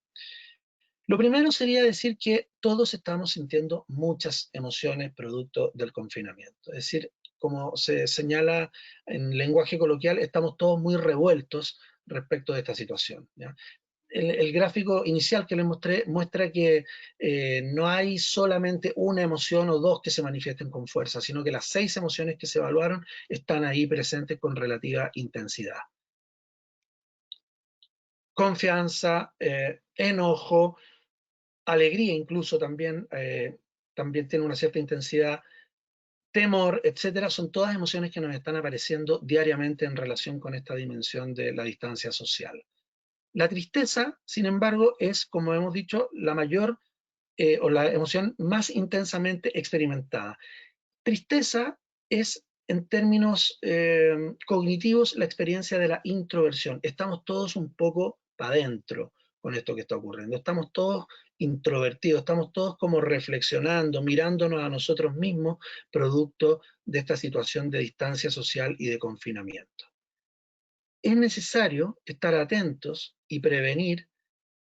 Lo primero sería decir que todos estamos sintiendo muchas emociones producto del confinamiento. Es decir, como se señala en lenguaje coloquial, estamos todos muy revueltos respecto de esta situación, ¿ya? El gráfico inicial que les mostré muestra que no hay solamente una emoción o dos que se manifiesten con fuerza, sino que las 6 emociones que se evaluaron están ahí presentes con relativa intensidad. Confianza, enojo, alegría incluso también, también tiene una cierta intensidad, temor, etcétera, son todas emociones que nos están apareciendo diariamente en relación con esta dimensión de la distancia social. La tristeza, sin embargo, es, como hemos dicho, la mayor o la emoción más intensamente experimentada. Tristeza es, en términos cognitivos, la experiencia de la introversión. Estamos todos un poco para adentro con esto que está ocurriendo. Estamos todos introvertidos, estamos todos como reflexionando, mirándonos a nosotros mismos, producto de esta situación de distancia social y de confinamiento. Es necesario estar atentos y prevenir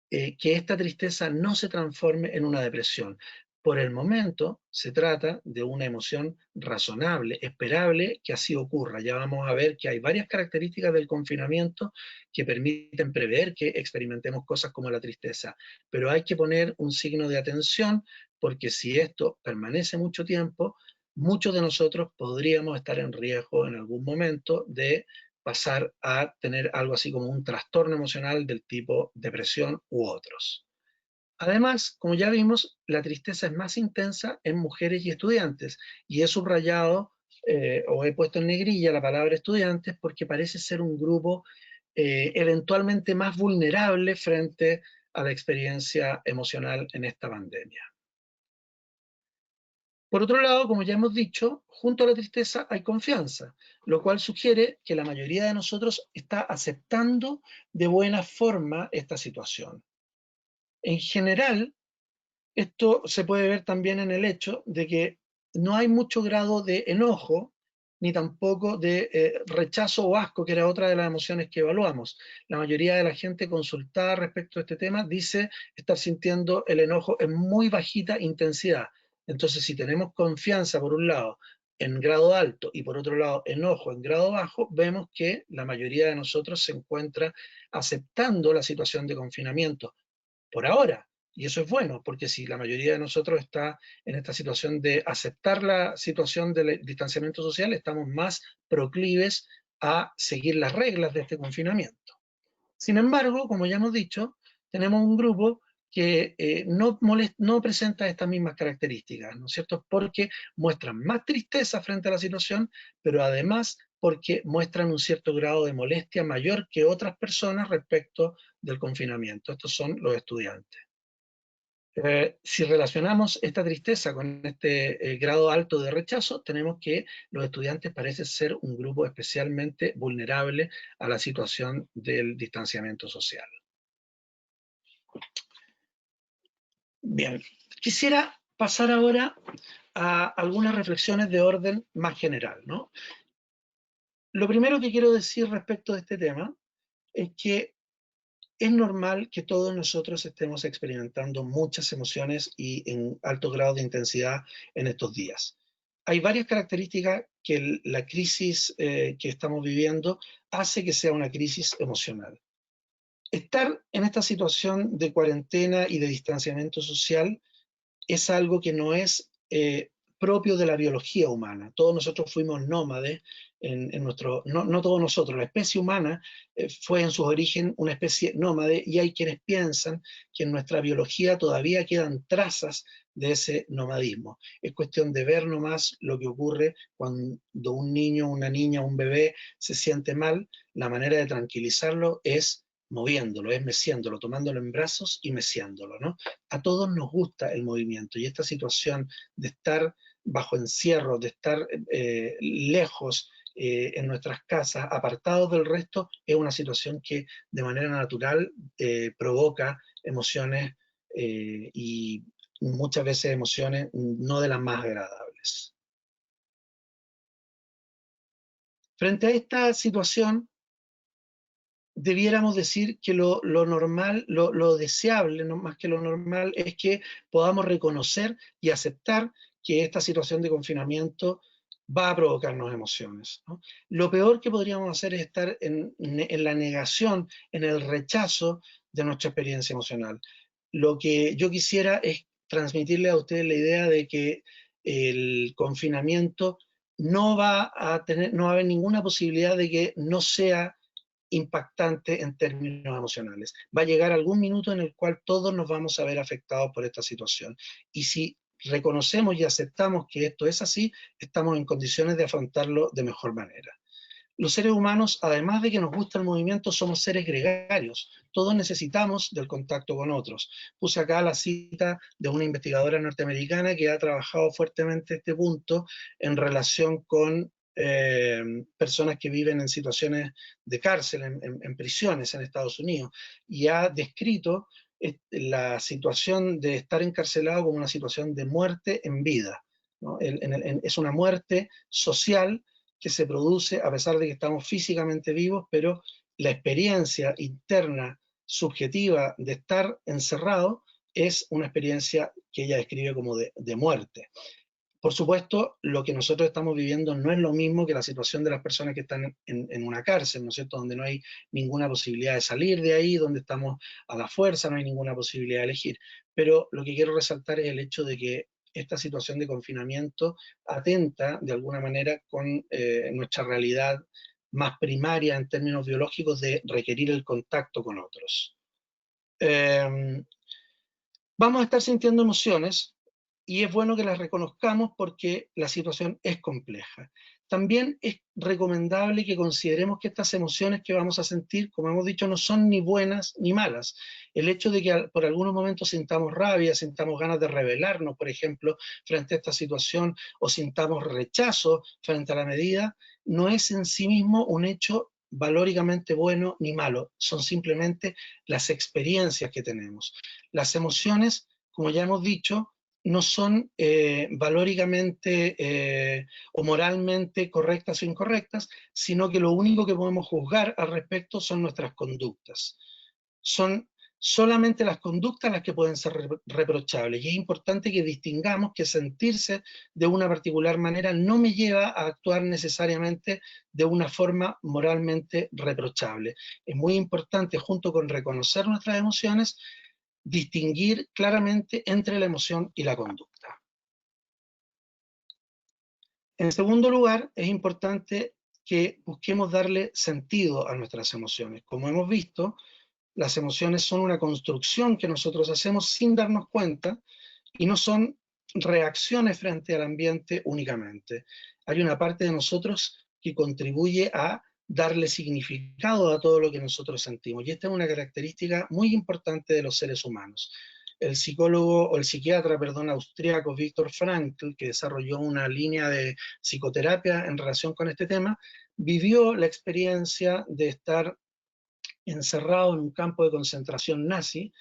que esta tristeza no se transforme en una depresión. Por el momento se trata de una emoción razonable, esperable que así ocurra. Ya vamos a ver que hay varias características del confinamiento que permiten prever que experimentemos cosas como la tristeza, pero hay que poner un signo de atención porque si esto permanece mucho tiempo, muchos de nosotros podríamos estar en riesgo en algún momento de pasar a tener algo así como un trastorno emocional del tipo depresión u otros. Además, como ya vimos, la tristeza es más intensa en mujeres y estudiantes, y he subrayado o he puesto en negrilla la palabra estudiantes porque parece ser un grupo eventualmente más vulnerable frente a la experiencia emocional en esta pandemia. Por otro lado, como ya hemos dicho, junto a la tristeza hay confianza, lo cual sugiere que la mayoría de nosotros está aceptando de buena forma esta situación. En general, esto se puede ver también en el hecho de que no hay mucho grado de enojo, ni tampoco de rechazo o asco, que era otra de las emociones que evaluamos. La mayoría de la gente consultada respecto a este tema dice estar sintiendo el enojo en muy bajita intensidad. Entonces, si tenemos confianza por un lado en grado alto y por otro lado enojo en grado bajo, vemos que la mayoría de nosotros se encuentra aceptando la situación de confinamiento por ahora. Y eso es bueno, porque si la mayoría de nosotros está en esta situación de aceptar la situación del distanciamiento social, estamos más proclives a seguir las reglas de este confinamiento. Sin embargo, como ya hemos dicho, tenemos un grupo que no presenta estas mismas características, ¿no es cierto? Porque muestran más tristeza frente a la situación, pero además porque muestran un cierto grado de molestia mayor que otras personas respecto del confinamiento. Estos son los estudiantes. Si relacionamos esta tristeza con este grado alto de rechazo, tenemos que los estudiantes parecen ser un grupo especialmente vulnerable a la situación del distanciamiento social. Bien, quisiera pasar ahora a algunas reflexiones de orden más general, ¿no? Lo primero que quiero decir respecto de este tema es que es normal que todos nosotros estemos experimentando muchas emociones y en alto grado de intensidad en estos días. Hay varias características que la crisis que estamos viviendo hace que sea una crisis emocional. Estar en esta situación de cuarentena y de distanciamiento social es algo que no es propio de la biología humana. Todos nosotros fuimos nómades en nuestro, no todos nosotros, la especie humana fue en su origen una especie nómade y hay quienes piensan que en nuestra biología todavía quedan trazas de ese nomadismo. Es cuestión de ver nomás lo que ocurre cuando un niño, una niña, un bebé se siente mal. La manera de tranquilizarlo es moviéndolo, es meciéndolo, tomándolo en brazos y meciéndolo, ¿no? A todos nos gusta el movimiento y esta situación de estar bajo encierro, de estar lejos en nuestras casas, apartados del resto, es una situación que de manera natural provoca emociones y muchas veces emociones no de las más agradables. Frente a esta situación, debiéramos decir que lo normal, lo deseable, no más que lo normal, es que podamos reconocer y aceptar que esta situación de confinamiento va a provocarnos emociones, ¿no? Lo peor que podríamos hacer es estar en la negación, en el rechazo de nuestra experiencia emocional. Lo que yo quisiera es transmitirle a ustedes la idea de que el confinamiento no va a tener, no va a haber ninguna posibilidad de que no sea impactante en términos emocionales. Va a llegar algún minuto en el cual todos nos vamos a ver afectados por esta situación. Y si reconocemos y aceptamos que esto es así, estamos en condiciones de afrontarlo de mejor manera. Los seres humanos, además de que nos gusta el movimiento, somos seres gregarios. Todos necesitamos del contacto con otros. Puse acá la cita de una investigadora norteamericana que ha trabajado fuertemente este punto en relación con personas que viven en situaciones de cárcel, en prisiones en Estados Unidos, y ha descrito la situación de estar encarcelado como una situación de muerte en vida, ¿no? Es una muerte social que se produce a pesar de que estamos físicamente vivos, pero la experiencia interna subjetiva de estar encerrado es una experiencia que ella describe como de muerte. Por supuesto, lo que nosotros estamos viviendo no es lo mismo que la situación de las personas que están en una cárcel, ¿no es cierto?, donde no hay ninguna posibilidad de salir de ahí, donde estamos a la fuerza, no hay ninguna posibilidad de elegir. Pero lo que quiero resaltar es el hecho de que esta situación de confinamiento atenta de alguna manera con nuestra realidad más primaria en términos biológicos de requerir el contacto con otros. Vamos a estar sintiendo emociones y es bueno que las reconozcamos porque la situación es compleja. También es recomendable que consideremos que estas emociones que vamos a sentir, como hemos dicho, no son ni buenas ni malas. El hecho de que por algunos momentos sintamos rabia, sintamos ganas de rebelarnos, por ejemplo, frente a esta situación, o sintamos rechazo frente a la medida, no es en sí mismo un hecho valóricamente bueno ni malo, son simplemente las experiencias que tenemos. Las emociones, como ya hemos dicho, no son valóricamente o moralmente correctas o incorrectas, sino que lo único que podemos juzgar al respecto son nuestras conductas. Son solamente las conductas las que pueden ser reprochables y es importante que distingamos que sentirse de una particular manera no me lleva a actuar necesariamente de una forma moralmente reprochable. Es muy importante, junto con reconocer nuestras emociones, distinguir claramente entre la emoción y la conducta. En segundo lugar, es importante que busquemos darle sentido a nuestras emociones. Como hemos visto, las emociones son una construcción que nosotros hacemos sin darnos cuenta y no son reacciones frente al ambiente únicamente. Hay una parte de nosotros que contribuye a darle significado a todo lo que nosotros sentimos. Y esta es una característica muy importante de los seres humanos. El psicólogo o el psiquiatra, perdón, austríaco Viktor Frankl, que desarrolló una línea de psicoterapia en relación con este tema, vivió la experiencia de estar encerrado en un campo de concentración nazi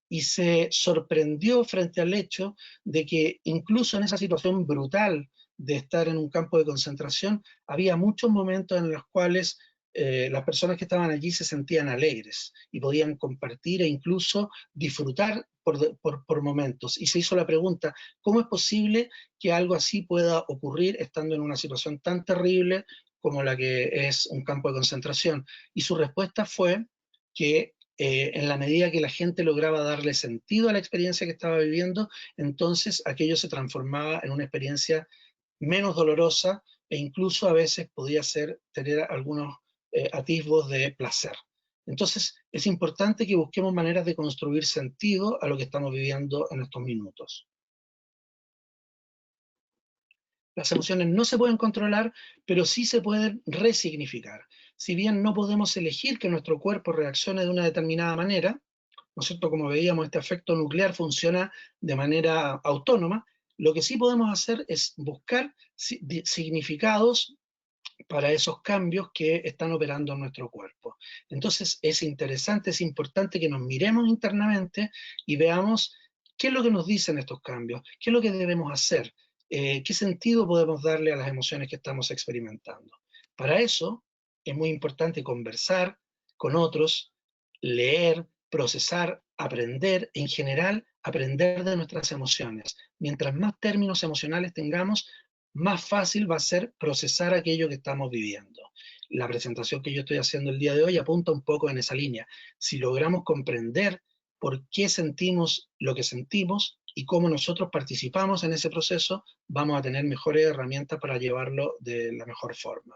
y se sorprendió frente al hecho de que incluso en esa situación brutal de estar en un campo de concentración, había muchos momentos en los cuales las personas que estaban allí se sentían alegres y podían compartir e incluso disfrutar por momentos. Y se hizo la pregunta, ¿cómo es posible que algo así pueda ocurrir estando en una situación tan terrible como la que es un campo de concentración? Y su respuesta fue que en la medida que la gente lograba darle sentido a la experiencia que estaba viviendo, entonces aquello se transformaba en una experiencia menos dolorosa e incluso a veces podía tener algunos atisbos de placer. Entonces es importante que busquemos maneras de construir sentido a lo que estamos viviendo en estos minutos. Las emociones no se pueden controlar, pero sí se pueden resignificar. Si bien no podemos elegir que nuestro cuerpo reaccione de una determinada manera, ¿no es cierto? Como veíamos, este efecto nuclear funciona de manera autónoma. Lo que sí podemos hacer es buscar significados para esos cambios que están operando en nuestro cuerpo. Entonces es interesante, es importante que nos miremos internamente y veamos qué es lo que nos dicen estos cambios, qué es lo que debemos hacer, qué sentido podemos darle a las emociones que estamos experimentando. Para eso es muy importante conversar con otros, leer, procesar, aprender, en general, aprender de nuestras emociones. Mientras más términos emocionales tengamos, más fácil va a ser procesar aquello que estamos viviendo. La presentación que yo estoy haciendo el día de hoy apunta un poco en esa línea. Si logramos comprender por qué sentimos lo que sentimos y cómo nosotros participamos en ese proceso, vamos a tener mejores herramientas para llevarlo de la mejor forma.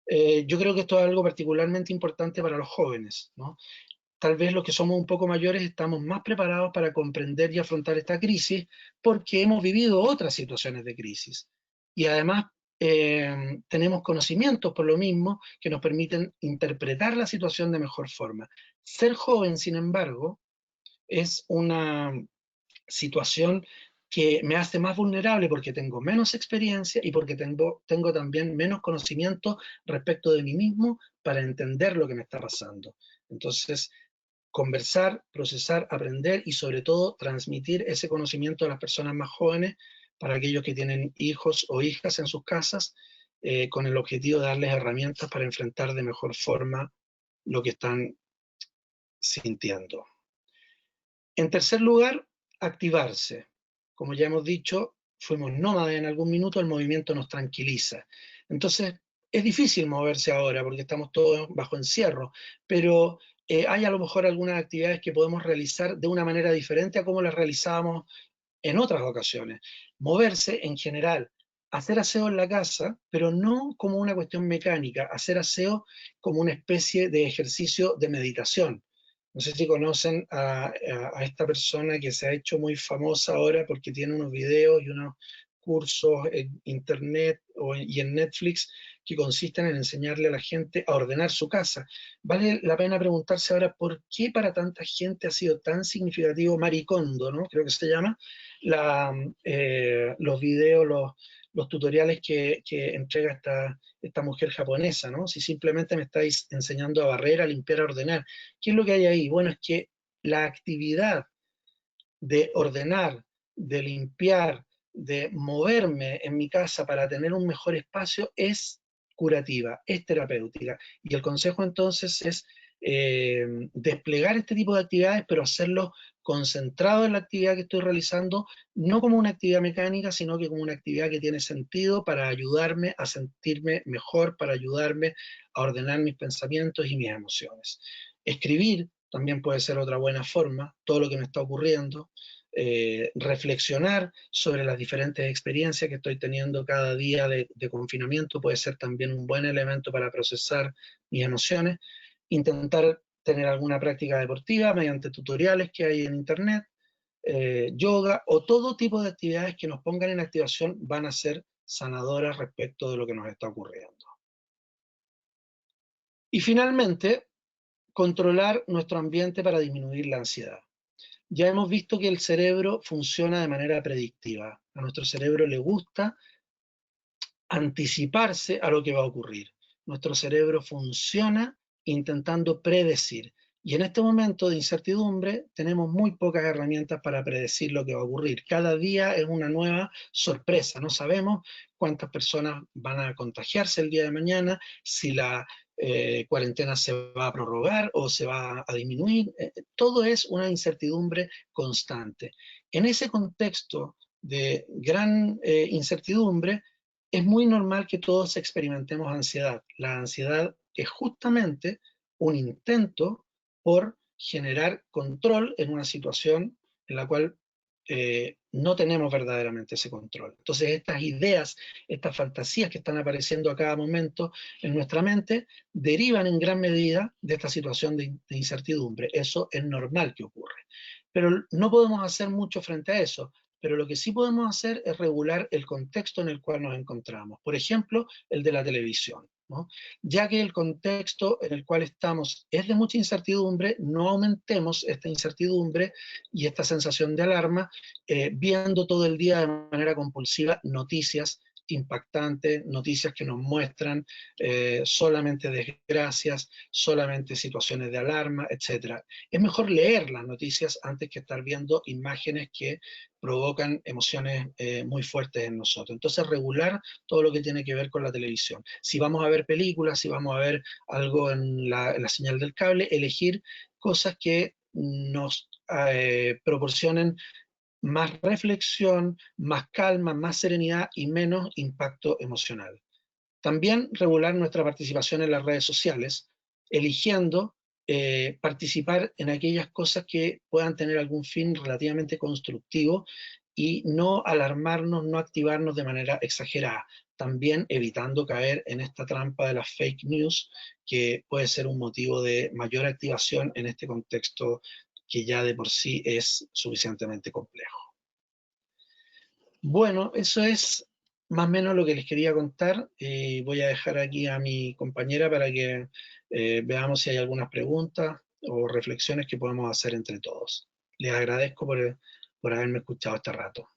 Yo creo que esto es algo particularmente importante para los jóvenes, ¿no? Tal vez los que somos un poco mayores estamos más preparados para comprender y afrontar esta crisis porque hemos vivido otras situaciones de crisis. Y además tenemos conocimientos por lo mismo que nos permiten interpretar la situación de mejor forma. Ser joven, sin embargo, es una situación que me hace más vulnerable porque tengo menos experiencia y porque tengo también menos conocimiento respecto de mí mismo para entender lo que me está pasando. Entonces, conversar, procesar, aprender y sobre todo transmitir ese conocimiento a las personas más jóvenes, para aquellos que tienen hijos o hijas en sus casas, con el objetivo de darles herramientas para enfrentar de mejor forma lo que están sintiendo. En tercer lugar, activarse. Como ya hemos dicho, fuimos nómades en algún minuto, el movimiento nos tranquiliza. Entonces, es difícil moverse ahora porque estamos todos bajo encierro, pero hay a lo mejor algunas actividades que podemos realizar de una manera diferente a como las realizábamos en otras ocasiones. Moverse en general, hacer aseo en la casa, pero no como una cuestión mecánica, hacer aseo como una especie de ejercicio de meditación. No sé si conocen a esta persona que se ha hecho muy famosa ahora porque tiene unos videos y unos cursos en internet y en Netflix que consisten en enseñarle a la gente a ordenar su casa. Vale la pena preguntarse ahora por qué para tanta gente ha sido tan significativo Marie Kondo, ¿no? Creo que se llama, los videos, los tutoriales que entrega esta mujer japonesa, ¿no? Si simplemente me estáis enseñando a barrer, a limpiar, a ordenar. ¿Qué es lo que hay ahí? Bueno, es que la actividad de ordenar, de limpiar, de moverme en mi casa para tener un mejor espacio es curativa, es terapéutica. Y el consejo entonces es desplegar este tipo de actividades, pero hacerlo concentrado en la actividad que estoy realizando, no como una actividad mecánica, sino que como una actividad que tiene sentido para ayudarme a sentirme mejor, para ayudarme a ordenar mis pensamientos y mis emociones. Escribir también puede ser otra buena forma, todo lo que me está ocurriendo, reflexionar sobre las diferentes experiencias que estoy teniendo cada día de confinamiento puede ser también un buen elemento para procesar mis emociones, intentar tener alguna práctica deportiva mediante tutoriales que hay en internet, yoga o todo tipo de actividades que nos pongan en activación van a ser sanadoras respecto de lo que nos está ocurriendo. Y finalmente, controlar nuestro ambiente para disminuir la ansiedad. Ya hemos visto que el cerebro funciona de manera predictiva. A nuestro cerebro le gusta anticiparse a lo que va a ocurrir. Nuestro cerebro funciona intentando predecir. Y en este momento de incertidumbre tenemos muy pocas herramientas para predecir lo que va a ocurrir. Cada día es una nueva sorpresa. No sabemos cuántas personas van a contagiarse el día de mañana, si la cuarentena se va a prorrogar o se va a disminuir. Todo es una incertidumbre constante. En ese contexto de gran incertidumbre, es muy normal que todos experimentemos ansiedad. La ansiedad es justamente un intento, por generar control en una situación en la cual no tenemos verdaderamente ese control. Entonces estas ideas, estas fantasías que están apareciendo a cada momento en nuestra mente, derivan en gran medida de esta situación de incertidumbre. Eso es normal que ocurre. Pero no podemos hacer mucho frente a eso. Pero lo que sí podemos hacer es regular el contexto en el cual nos encontramos. Por ejemplo, el de la televisión, ¿no? Ya que el contexto en el cual estamos es de mucha incertidumbre, no aumentemos esta incertidumbre y esta sensación de alarma viendo todo el día de manera compulsiva noticias impactantes, noticias que nos muestran solamente desgracias, solamente situaciones de alarma, etcétera. Es mejor leer las noticias antes que estar viendo imágenes que provocan emociones muy fuertes en nosotros. Entonces, regular todo lo que tiene que ver con la televisión. Si vamos a ver películas, si vamos a ver algo en la señal del cable, elegir cosas que nos proporcionen más reflexión, más calma, más serenidad y menos impacto emocional. También regular nuestra participación en las redes sociales, eligiendo participar en aquellas cosas que puedan tener algún fin relativamente constructivo y no alarmarnos, no activarnos de manera exagerada. También evitando caer en esta trampa de las fake news, que puede ser un motivo de mayor activación en este contexto que ya de por sí es suficientemente complejo. Bueno, eso es más o menos lo que les quería contar. Voy a dejar aquí a mi compañera para que veamos si hay algunas preguntas o reflexiones que podemos hacer entre todos. Les agradezco por haberme escuchado este rato.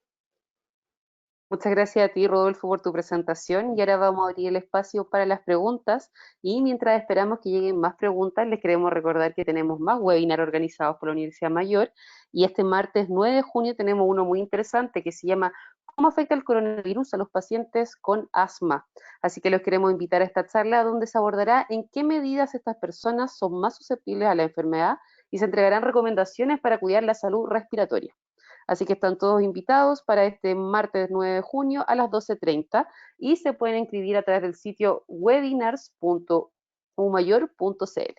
Muchas gracias a ti, Rodolfo, por tu presentación. Y ahora vamos a abrir el espacio para las preguntas. Y mientras esperamos que lleguen más preguntas, les queremos recordar que tenemos más webinars organizados por la Universidad Mayor. Y este martes 9 de junio tenemos uno muy interesante que se llama ¿Cómo afecta el coronavirus a los pacientes con asma? Así que los queremos invitar a esta charla donde se abordará en qué medidas estas personas son más susceptibles a la enfermedad y se entregarán recomendaciones para cuidar la salud respiratoria. Así que están todos invitados para este martes 9 de junio a las 12:30 y se pueden inscribir a través del sitio webinars.umayor.cl.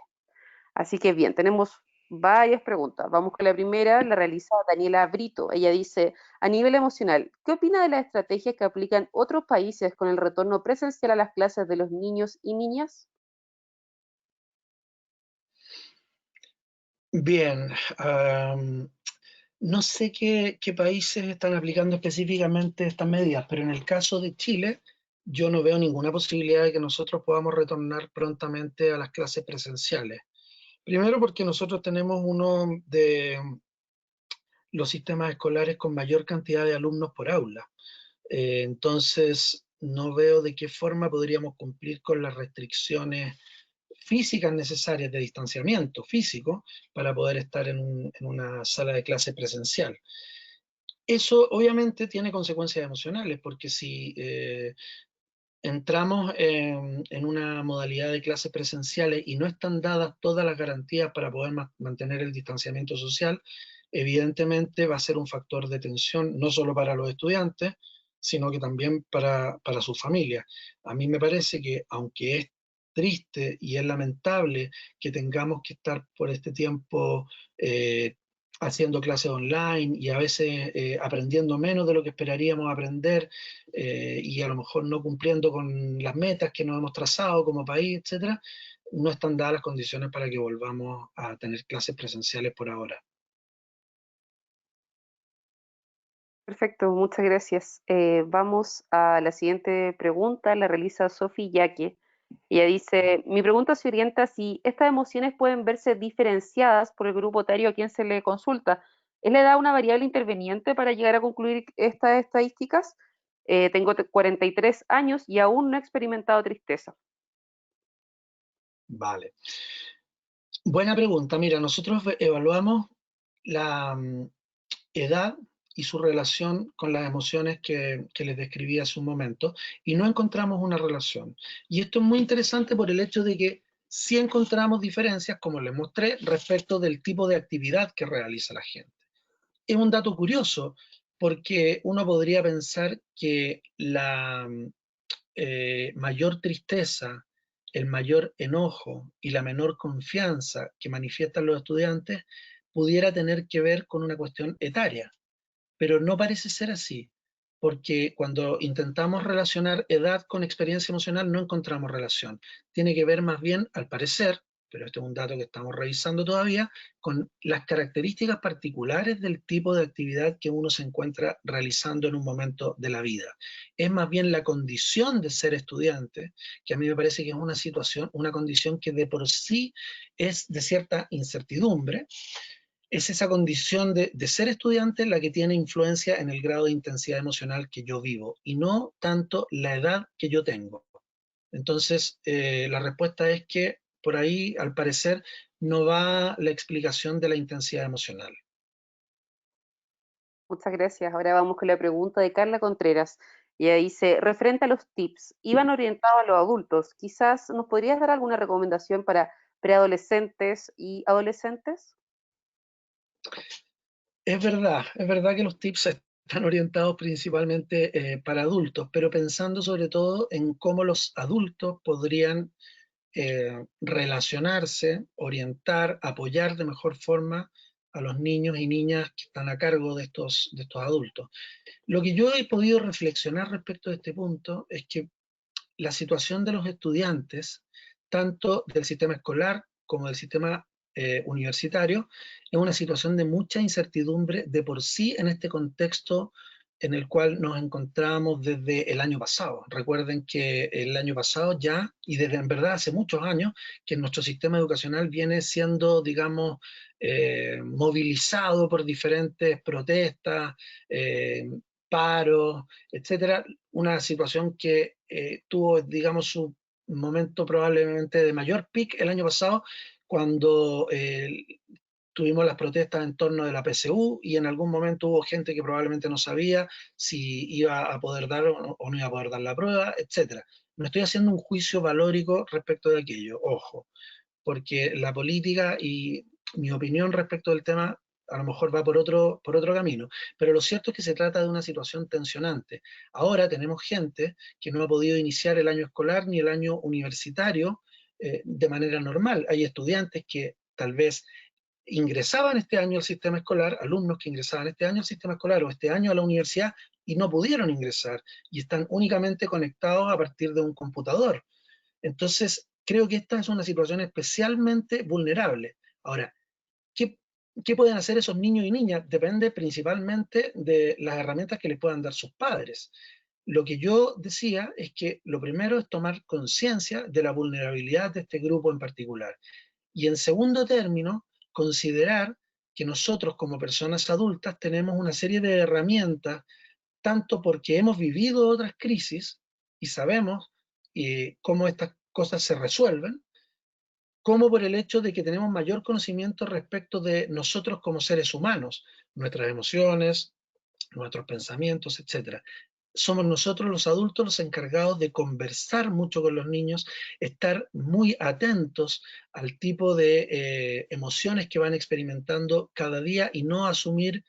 Así que bien, tenemos varias preguntas. Vamos con la primera, la realiza Daniela Brito. Ella dice, a nivel emocional, ¿qué opina de las estrategias que aplican otros países con el retorno presencial a las clases de los niños y niñas? Bien, no sé qué países están aplicando específicamente estas medidas, pero en el caso de Chile, yo no veo ninguna posibilidad de que nosotros podamos retornar prontamente a las clases presenciales. Primero porque nosotros tenemos uno de los sistemas escolares con mayor cantidad de alumnos por aula. Entonces, no veo de qué forma podríamos cumplir con las restricciones físicas necesarias de distanciamiento físico para poder estar en una sala de clase presencial. Eso obviamente tiene consecuencias emocionales, porque si entramos en una modalidad de clases presenciales y no están dadas todas las garantías para poder mantener el distanciamiento social, evidentemente va a ser un factor de tensión no solo para los estudiantes, sino que también para sus familias. A mí me parece que aunque es triste y es lamentable que tengamos que estar por este tiempo haciendo clases online y a veces aprendiendo menos de lo que esperaríamos aprender, y a lo mejor no cumpliendo con las metas que nos hemos trazado como país, etcétera, no están dadas las condiciones para que volvamos a tener clases presenciales por ahora. Perfecto, muchas gracias. Vamos a la siguiente pregunta, la realiza Sofi Yaque. Ella dice, mi pregunta se orienta si estas emociones pueden verse diferenciadas por el grupo etario a quien se le consulta. ¿Es la edad una variable interveniente para llegar a concluir estas estadísticas? Tengo 43 años y aún no he experimentado tristeza. Vale. Buena pregunta. Mira, nosotros evaluamos la edad y su relación con las emociones que les describí hace un momento y no encontramos una relación. Y esto es muy interesante por el hecho de que sí encontramos diferencias, como les mostré, respecto del tipo de actividad que realiza la gente. Es un dato curioso porque uno podría pensar que la mayor tristeza el mayor enojo y la menor confianza que manifiestan los estudiantes pudiera tener que ver con una cuestión etaria, pero no parece ser así, porque cuando intentamos relacionar edad con experiencia emocional no encontramos relación. Tiene que ver más bien, al parecer, pero este es un dato que estamos revisando todavía, con las características particulares del tipo de actividad que uno se encuentra realizando en un momento de la vida. Es más bien la condición de ser estudiante, que a mí me parece que es una situación, una condición que de por sí es de cierta incertidumbre. Es esa condición de ser estudiante la que tiene influencia en el grado de intensidad emocional que yo vivo y no tanto la edad que yo tengo. Entonces, la respuesta es que por ahí, al parecer, no va la explicación de la intensidad emocional. Muchas gracias. Ahora vamos con la pregunta de Carla Contreras. Y ella dice, referente a los tips, iban orientados a los adultos. Quizás nos podrías dar alguna recomendación para preadolescentes y adolescentes. Es verdad que los tips están orientados principalmente para adultos, pero pensando sobre todo en cómo los adultos podrían relacionarse, orientar, apoyar de mejor forma a los niños y niñas que están a cargo de estos adultos. Lo que yo he podido reflexionar respecto de este punto es que la situación de los estudiantes, tanto del sistema escolar como del sistema universitario, es una situación de mucha incertidumbre de por sí en este contexto en el cual nos encontramos desde el año pasado. Recuerden que el año pasado ya, y desde en verdad hace muchos años, que nuestro sistema educacional viene siendo, digamos, movilizado por diferentes protestas, paros, etcétera, una situación que tuvo, digamos, su momento probablemente de mayor pic el año pasado, cuando tuvimos las protestas en torno de la PSU y en algún momento hubo gente que probablemente no sabía si iba a poder dar o no iba a poder dar la prueba, etcétera. No estoy haciendo un juicio valórico respecto de aquello, ojo, porque la política y mi opinión respecto del tema a lo mejor va por otro camino, pero lo cierto es que se trata de una situación tensionante. Ahora tenemos gente que no ha podido iniciar el año escolar ni el año universitario de manera normal. Hay estudiantes que tal vez ingresaban este año al sistema escolar, alumnos que ingresaban este año al sistema escolar o este año a la universidad y no pudieron ingresar y están únicamente conectados a partir de un computador. Entonces, creo que esta es una situación especialmente vulnerable. Ahora, ¿qué, ¿qué pueden hacer esos niños y niñas? Depende principalmente de las herramientas que les puedan dar sus padres. Lo que yo decía es que lo primero es tomar conciencia de la vulnerabilidad de este grupo en particular. Y en segundo término, considerar que nosotros como personas adultas tenemos una serie de herramientas, tanto porque hemos vivido otras crisis y sabemos cómo estas cosas se resuelven, como por el hecho de que tenemos mayor conocimiento respecto de nosotros como seres humanos, nuestras emociones, nuestros pensamientos, etcétera. Somos nosotros los adultos los encargados de conversar mucho con los niños, estar muy atentos al tipo de emociones que van experimentando cada día y no asumir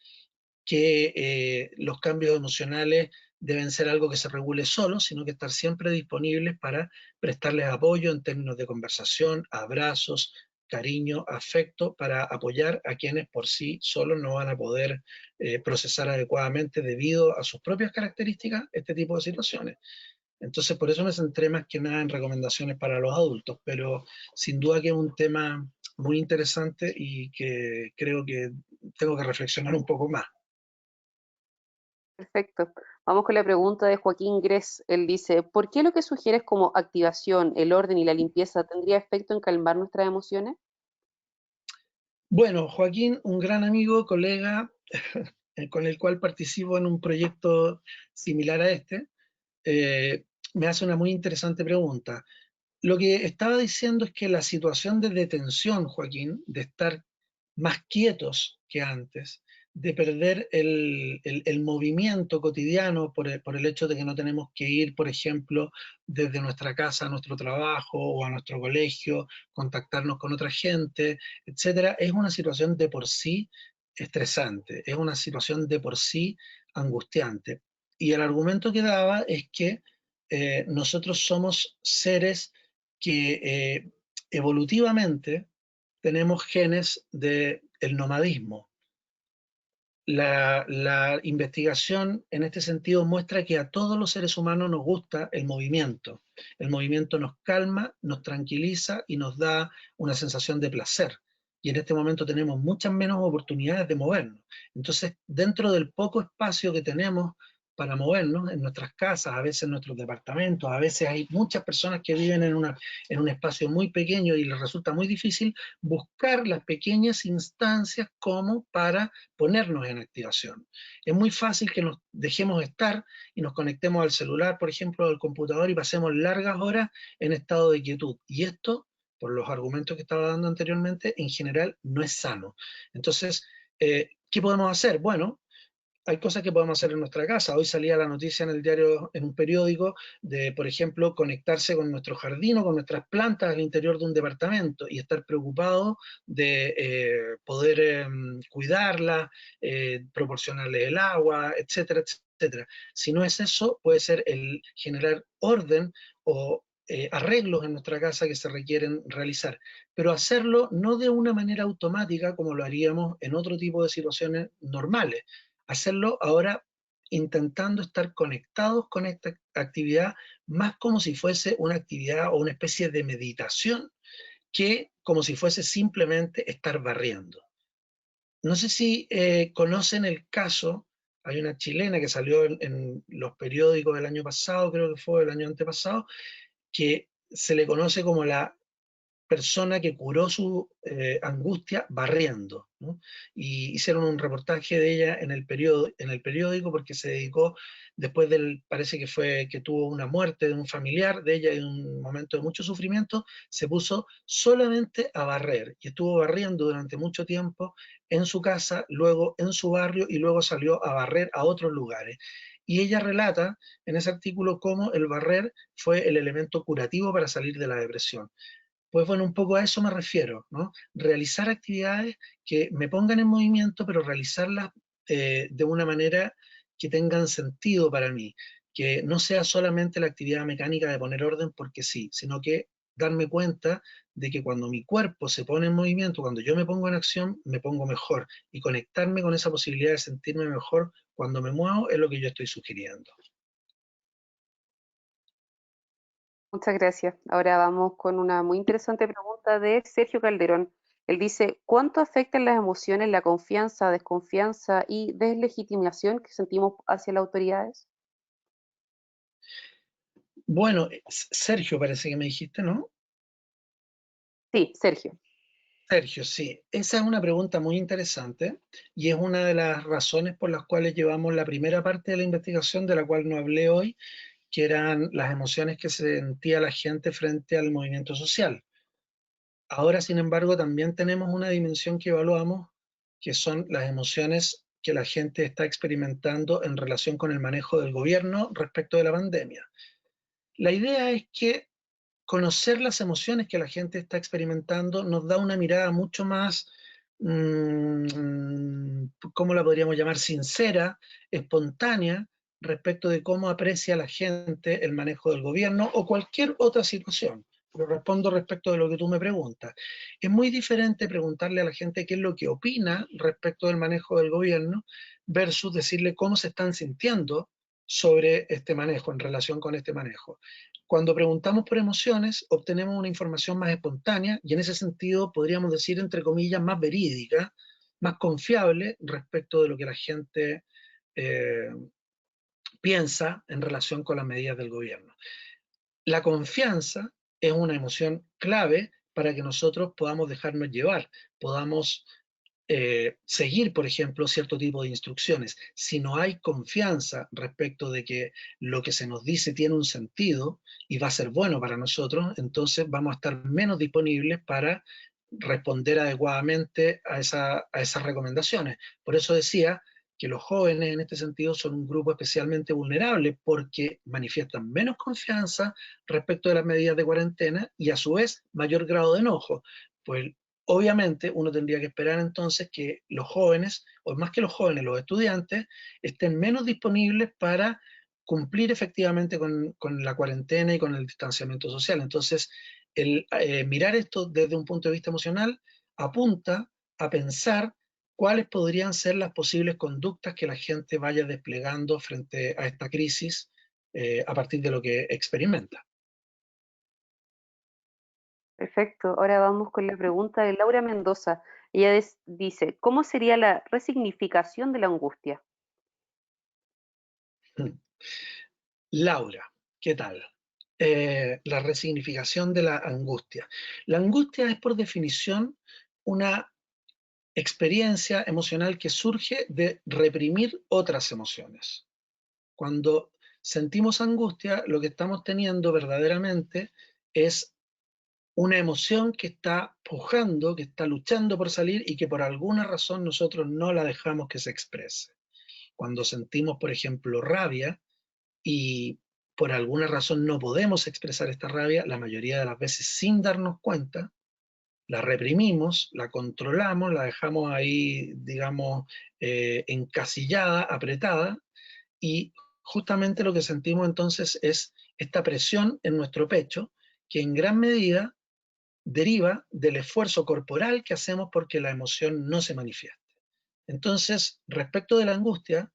que los cambios emocionales deben ser algo que se regule solo, sino que estar siempre disponibles para prestarles apoyo en términos de conversación, abrazos, cariño, afecto, para apoyar a quienes por sí solos no van a poder procesar adecuadamente debido a sus propias características este tipo de situaciones. Entonces, por eso me centré más que nada en recomendaciones para los adultos, pero sin duda que es un tema muy interesante y que creo que tengo que reflexionar un poco más. Perfecto. Vamos con la pregunta de Joaquín Gres. Él dice, ¿por qué lo que sugieres como activación, el orden y la limpieza tendría efecto en calmar nuestras emociones? Bueno, Joaquín, un gran amigo, colega, con el cual participo en un proyecto similar a este, eh, me hace una muy interesante pregunta. Lo que estaba diciendo es que la situación de detención, Joaquín, de estar más quietos que antes, de perder el movimiento cotidiano por el hecho de que no tenemos que ir, por ejemplo, desde nuestra casa a nuestro trabajo o a nuestro colegio, contactarnos con otra gente, etcétera, es una situación de por sí estresante, es una situación de por sí angustiante. Y el argumento que daba es que nosotros somos seres que evolutivamente tenemos genes del nomadismo. La investigación en este sentido muestra que a todos los seres humanos nos gusta el movimiento. El movimiento nos calma, nos tranquiliza y nos da una sensación de placer. Y en este momento tenemos muchas menos oportunidades de movernos. Entonces, dentro del poco espacio que tenemos para movernos en nuestras casas, a veces en nuestros departamentos, a veces hay muchas personas que viven en un espacio muy pequeño y les resulta muy difícil buscar las pequeñas instancias como para ponernos en activación. Es muy fácil que nos dejemos estar y nos conectemos al celular, por ejemplo, al computador y pasemos largas horas en estado de quietud. Y esto, por los argumentos que estaba dando anteriormente, en general no es sano. Entonces, ¿qué podemos hacer? Bueno, hay cosas que podemos hacer en nuestra casa. Hoy salía la noticia en el diario, en un periódico, de, por ejemplo, conectarse con nuestro jardín o con nuestras plantas al interior de un departamento y estar preocupado de poder cuidarlas, proporcionarle el agua, etcétera, etcétera. Si no es eso, puede ser el generar orden o arreglos en nuestra casa que se requieren realizar, pero hacerlo no de una manera automática como lo haríamos en otro tipo de situaciones normales, hacerlo ahora intentando estar conectados con esta actividad más como si fuese una actividad o una especie de meditación que como si fuese simplemente estar barriendo. No sé si conocen el caso, hay una chilena que salió en los periódicos del año pasado, creo que fue el año antepasado, que se le conoce como la persona que curó su angustia barriendo, ¿no? Y hicieron un reportaje de ella en el periódico porque se dedicó, después del, parece que fue que tuvo una muerte de un familiar de ella en un momento de mucho sufrimiento, se puso solamente a barrer y estuvo barriendo durante mucho tiempo en su casa, luego en su barrio y luego salió a barrer a otros lugares. Y ella relata en ese artículo cómo el barrer fue el elemento curativo para salir de la depresión. Pues bueno, un poco a eso me refiero, ¿no? Realizar actividades que me pongan en movimiento, pero realizarlas de una manera que tengan sentido para mí, que no sea solamente la actividad mecánica de poner orden porque sí, sino que darme cuenta de que cuando mi cuerpo se pone en movimiento, cuando yo me pongo en acción, me pongo mejor y conectarme con esa posibilidad de sentirme mejor cuando me muevo es lo que yo estoy sugiriendo. Muchas gracias. Ahora vamos con una muy interesante pregunta de Sergio Calderón. Él dice, ¿cuánto afectan las emociones, la confianza, desconfianza y deslegitimación que sentimos hacia las autoridades? Bueno, Sergio parece que me dijiste, ¿no? Sí, Sergio. Sergio, sí, esa es una pregunta muy interesante y es una de las razones por las cuales llevamos la primera parte de la investigación de la cual no hablé hoy, que eran las emociones que sentía la gente frente al movimiento social. Ahora, sin embargo, también tenemos una dimensión que evaluamos, que son las emociones que la gente está experimentando en relación con el manejo del gobierno respecto de la pandemia. La idea es que conocer las emociones que la gente está experimentando nos da una mirada mucho más, ¿cómo la podríamos llamar? Sincera, espontánea, respecto de cómo aprecia la gente el manejo del gobierno o cualquier otra situación. Pero respondo respecto de lo que tú me preguntas. Es muy diferente preguntarle a la gente qué es lo que opina respecto del manejo del gobierno versus decirle cómo se están sintiendo sobre este manejo, en relación con este manejo. Cuando preguntamos por emociones, obtenemos una información más espontánea y en ese sentido podríamos decir, entre comillas, más verídica, más confiable respecto de lo que la gente eh, piensa en relación con las medidas del gobierno. La confianza es una emoción clave para que nosotros podamos dejarnos llevar, podamos seguir, por ejemplo, cierto tipo de instrucciones. Si no hay confianza respecto de que lo que se nos dice tiene un sentido y va a ser bueno para nosotros, entonces vamos a estar menos disponibles para responder adecuadamente a esas recomendaciones. Por eso decía que los jóvenes en este sentido son un grupo especialmente vulnerable porque manifiestan menos confianza respecto de las medidas de cuarentena y a su vez mayor grado de enojo. Pues obviamente uno tendría que esperar entonces que los jóvenes, o más que los jóvenes, los estudiantes, estén menos disponibles para cumplir efectivamente con la cuarentena y con el distanciamiento social. Entonces, el mirar esto desde un punto de vista emocional apunta a pensar cuáles podrían ser las posibles conductas que la gente vaya desplegando frente a esta crisis a partir de lo que experimenta. Perfecto. Ahora vamos con la pregunta de Laura Mendoza. Ella dice, ¿cómo sería la resignificación de la angustia? Laura, ¿qué tal? La resignificación de la angustia. La angustia es por definición una experiencia emocional que surge de reprimir otras emociones. Cuando sentimos angustia, lo que estamos teniendo verdaderamente es una emoción que está pujando, que está luchando por salir y que por alguna razón nosotros no la dejamos que se exprese. Cuando sentimos, por ejemplo, rabia y por alguna razón no podemos expresar esta rabia, la mayoría de las veces sin darnos cuenta, la reprimimos, la controlamos, la dejamos ahí, digamos, encasillada, apretada, y justamente lo que sentimos entonces es esta presión en nuestro pecho, que en gran medida deriva del esfuerzo corporal que hacemos porque la emoción no se manifiesta. Entonces, respecto de la angustia,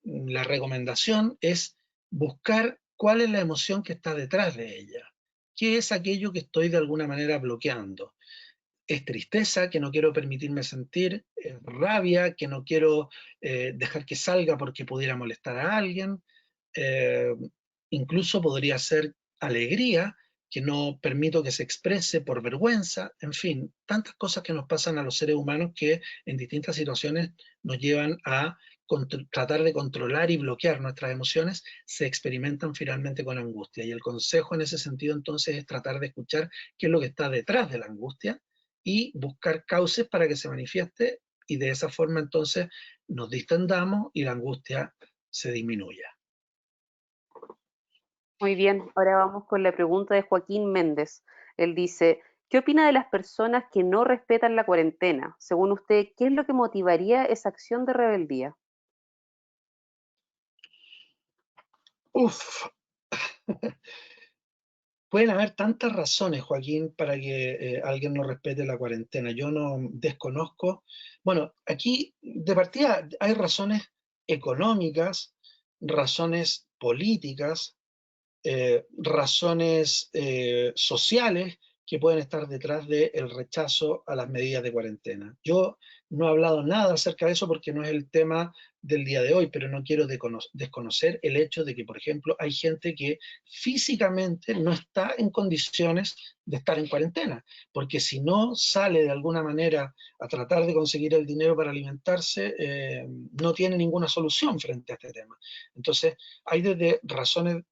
la recomendación es buscar cuál es la emoción que está detrás de ella. ¿Qué es aquello que estoy de alguna manera bloqueando? Es tristeza que no quiero permitirme sentir, es rabia que no quiero dejar que salga porque pudiera molestar a alguien, eh, incluso podría ser alegría que no permito que se exprese por vergüenza, en fin, tantas cosas que nos pasan a los seres humanos que en distintas situaciones nos llevan a tratar de controlar y bloquear nuestras emociones, se experimentan finalmente con angustia. Y el consejo en ese sentido entonces es tratar de escuchar qué es lo que está detrás de la angustia y buscar causas para que se manifieste y de esa forma entonces nos distendamos y la angustia se disminuya. Muy bien, ahora vamos con la pregunta de Joaquín Méndez. Él dice, ¿qué opina de las personas que no respetan la cuarentena? Según usted, ¿qué es lo que motivaría esa acción de rebeldía? Uf, pueden haber tantas razones, Joaquín, para que alguien no respete la cuarentena. Yo no desconozco. Bueno, aquí de partida hay razones económicas, razones políticas, razones sociales que pueden estar detrás del rechazo a las medidas de cuarentena. Yo no he hablado nada acerca de eso porque no es el tema del día de hoy, pero no quiero desconocer el hecho de que, por ejemplo, hay gente que físicamente no está en condiciones de estar en cuarentena, porque si no sale de alguna manera a tratar de conseguir el dinero para alimentarse, no tiene ninguna solución frente a este tema. Entonces, hay desde razones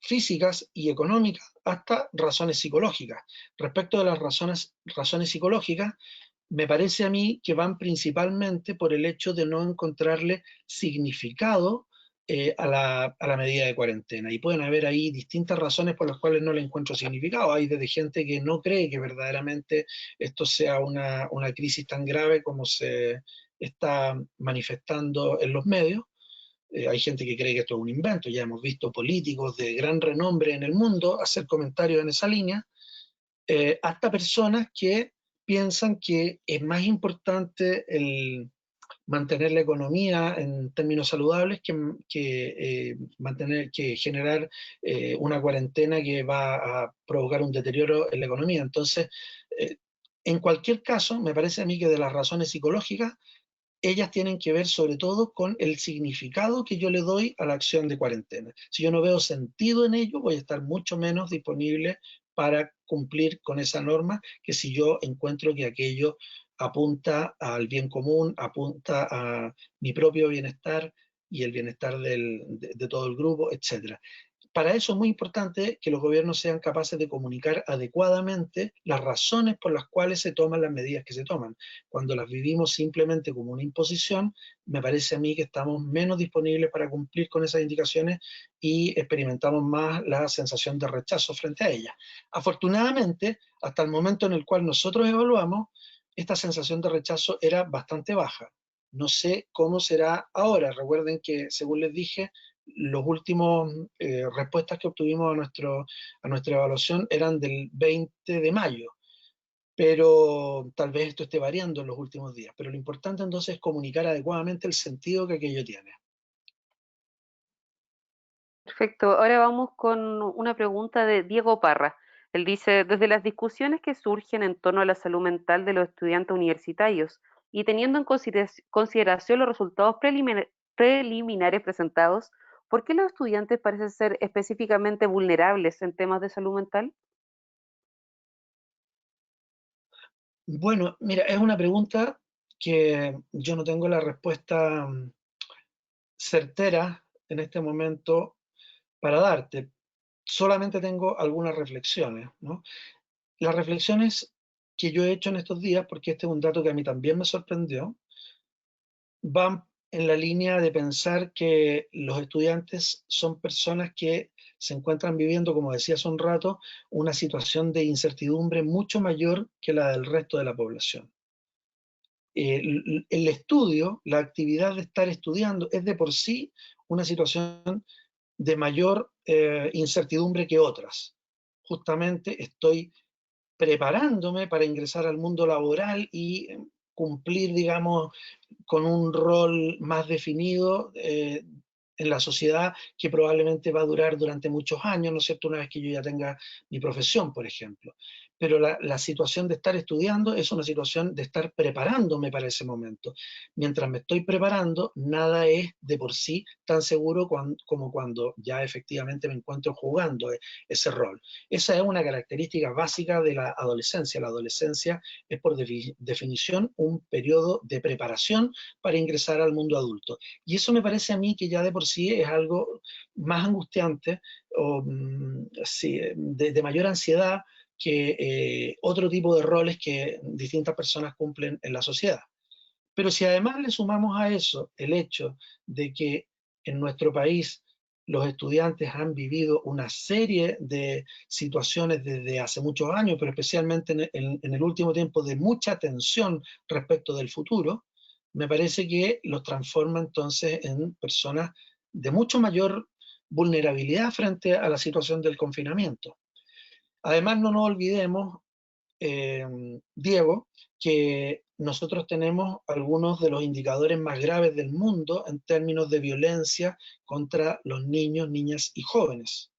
físicas y económicas hasta razones psicológicas. Respecto de las razones psicológicas, me parece a mí que van principalmente por el hecho de no encontrarle significado a la medida de cuarentena. Y pueden haber ahí distintas razones por las cuales no le encuentro significado. Hay desde gente que no cree que verdaderamente esto sea una crisis tan grave como se está manifestando en los medios. Hay gente que cree que esto es un invento, ya hemos visto políticos de gran renombre en el mundo hacer comentarios en esa línea, hasta personas que piensan que es más importante el mantener la economía en términos saludables que generar una cuarentena que va a provocar un deterioro en la economía. Entonces, eh, en cualquier caso, me parece a mí que de las razones psicológicas ellas tienen que ver sobre todo con el significado que yo le doy a la acción de cuarentena. Si yo no veo sentido en ello, voy a estar mucho menos disponible para cumplir con esa norma que si yo encuentro que aquello apunta al bien común, apunta a mi propio bienestar y el bienestar de todo el grupo, etcétera. Para eso es muy importante que los gobiernos sean capaces de comunicar adecuadamente las razones por las cuales se toman las medidas que se toman. Cuando las vivimos simplemente como una imposición, me parece a mí que estamos menos disponibles para cumplir con esas indicaciones y experimentamos más la sensación de rechazo frente a ellas. Afortunadamente, hasta el momento en el cual nosotros evaluamos, esta sensación de rechazo era bastante baja. No sé cómo será ahora. Recuerden que, según les dije, los últimos respuestas que obtuvimos a nuestra evaluación eran del 20 de mayo, pero tal vez esto esté variando en los últimos días. Pero lo importante entonces es comunicar adecuadamente el sentido que aquello tiene. Perfecto. Ahora vamos con una pregunta de Diego Parra. Él dice, desde las discusiones que surgen en torno a la salud mental de los estudiantes universitarios y teniendo en consideración los resultados preliminares presentados, ¿por qué los estudiantes parecen ser específicamente vulnerables en temas de salud mental? Bueno, mira, es una pregunta que yo no tengo la respuesta certera en este momento para darte. Solamente tengo algunas reflexiones, ¿no? Las reflexiones que yo he hecho en estos días, porque este es un dato que a mí también me sorprendió, van en la línea de pensar que los estudiantes son personas que se encuentran viviendo, como decía hace un rato, una situación de incertidumbre mucho mayor que la del resto de la población. El estudio, la actividad de estar estudiando, es de por sí una situación de mayor incertidumbre que otras. Justamente estoy preparándome para ingresar al mundo laboral y cumplir, digamos, con un rol más definido en la sociedad que probablemente va a durar durante muchos años, ¿no es cierto?, una vez que yo ya tenga mi profesión, por ejemplo. Pero la situación de estar estudiando es una situación de estar preparándome para ese momento. Mientras me estoy preparando, nada es de por sí tan seguro como cuando ya efectivamente me encuentro jugando ese rol. Esa es una característica básica de la adolescencia. La adolescencia es por definición un periodo de preparación para ingresar al mundo adulto. Y eso me parece a mí que ya de por sí es algo más angustiante o sí, de mayor ansiedad que otro tipo de roles que distintas personas cumplen en la sociedad. Pero si además le sumamos a eso el hecho de que en nuestro país los estudiantes han vivido una serie de situaciones desde hace muchos años, pero especialmente en el último tiempo de mucha tensión respecto del futuro, me parece que los transforma entonces en personas de mucho mayor vulnerabilidad frente a la situación del confinamiento. Además, no nos olvidemos eh, Diego, que nosotros tenemos algunos de los indicadores más graves del mundo en términos de violencia contra los niños, niñas y jóvenes.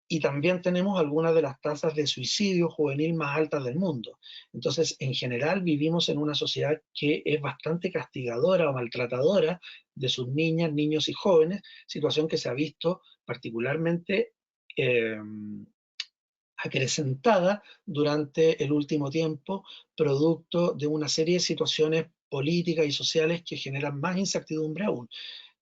Y también tenemos algunas de las tasas de suicidio juvenil más altas del mundo. Entonces, en general, vivimos en una sociedad que es bastante castigadora o maltratadora de sus niñas, niños y jóvenes, situación que se ha visto particularmente eh, acrecentada durante el último tiempo, producto de una serie de situaciones políticas y sociales que generan más incertidumbre aún.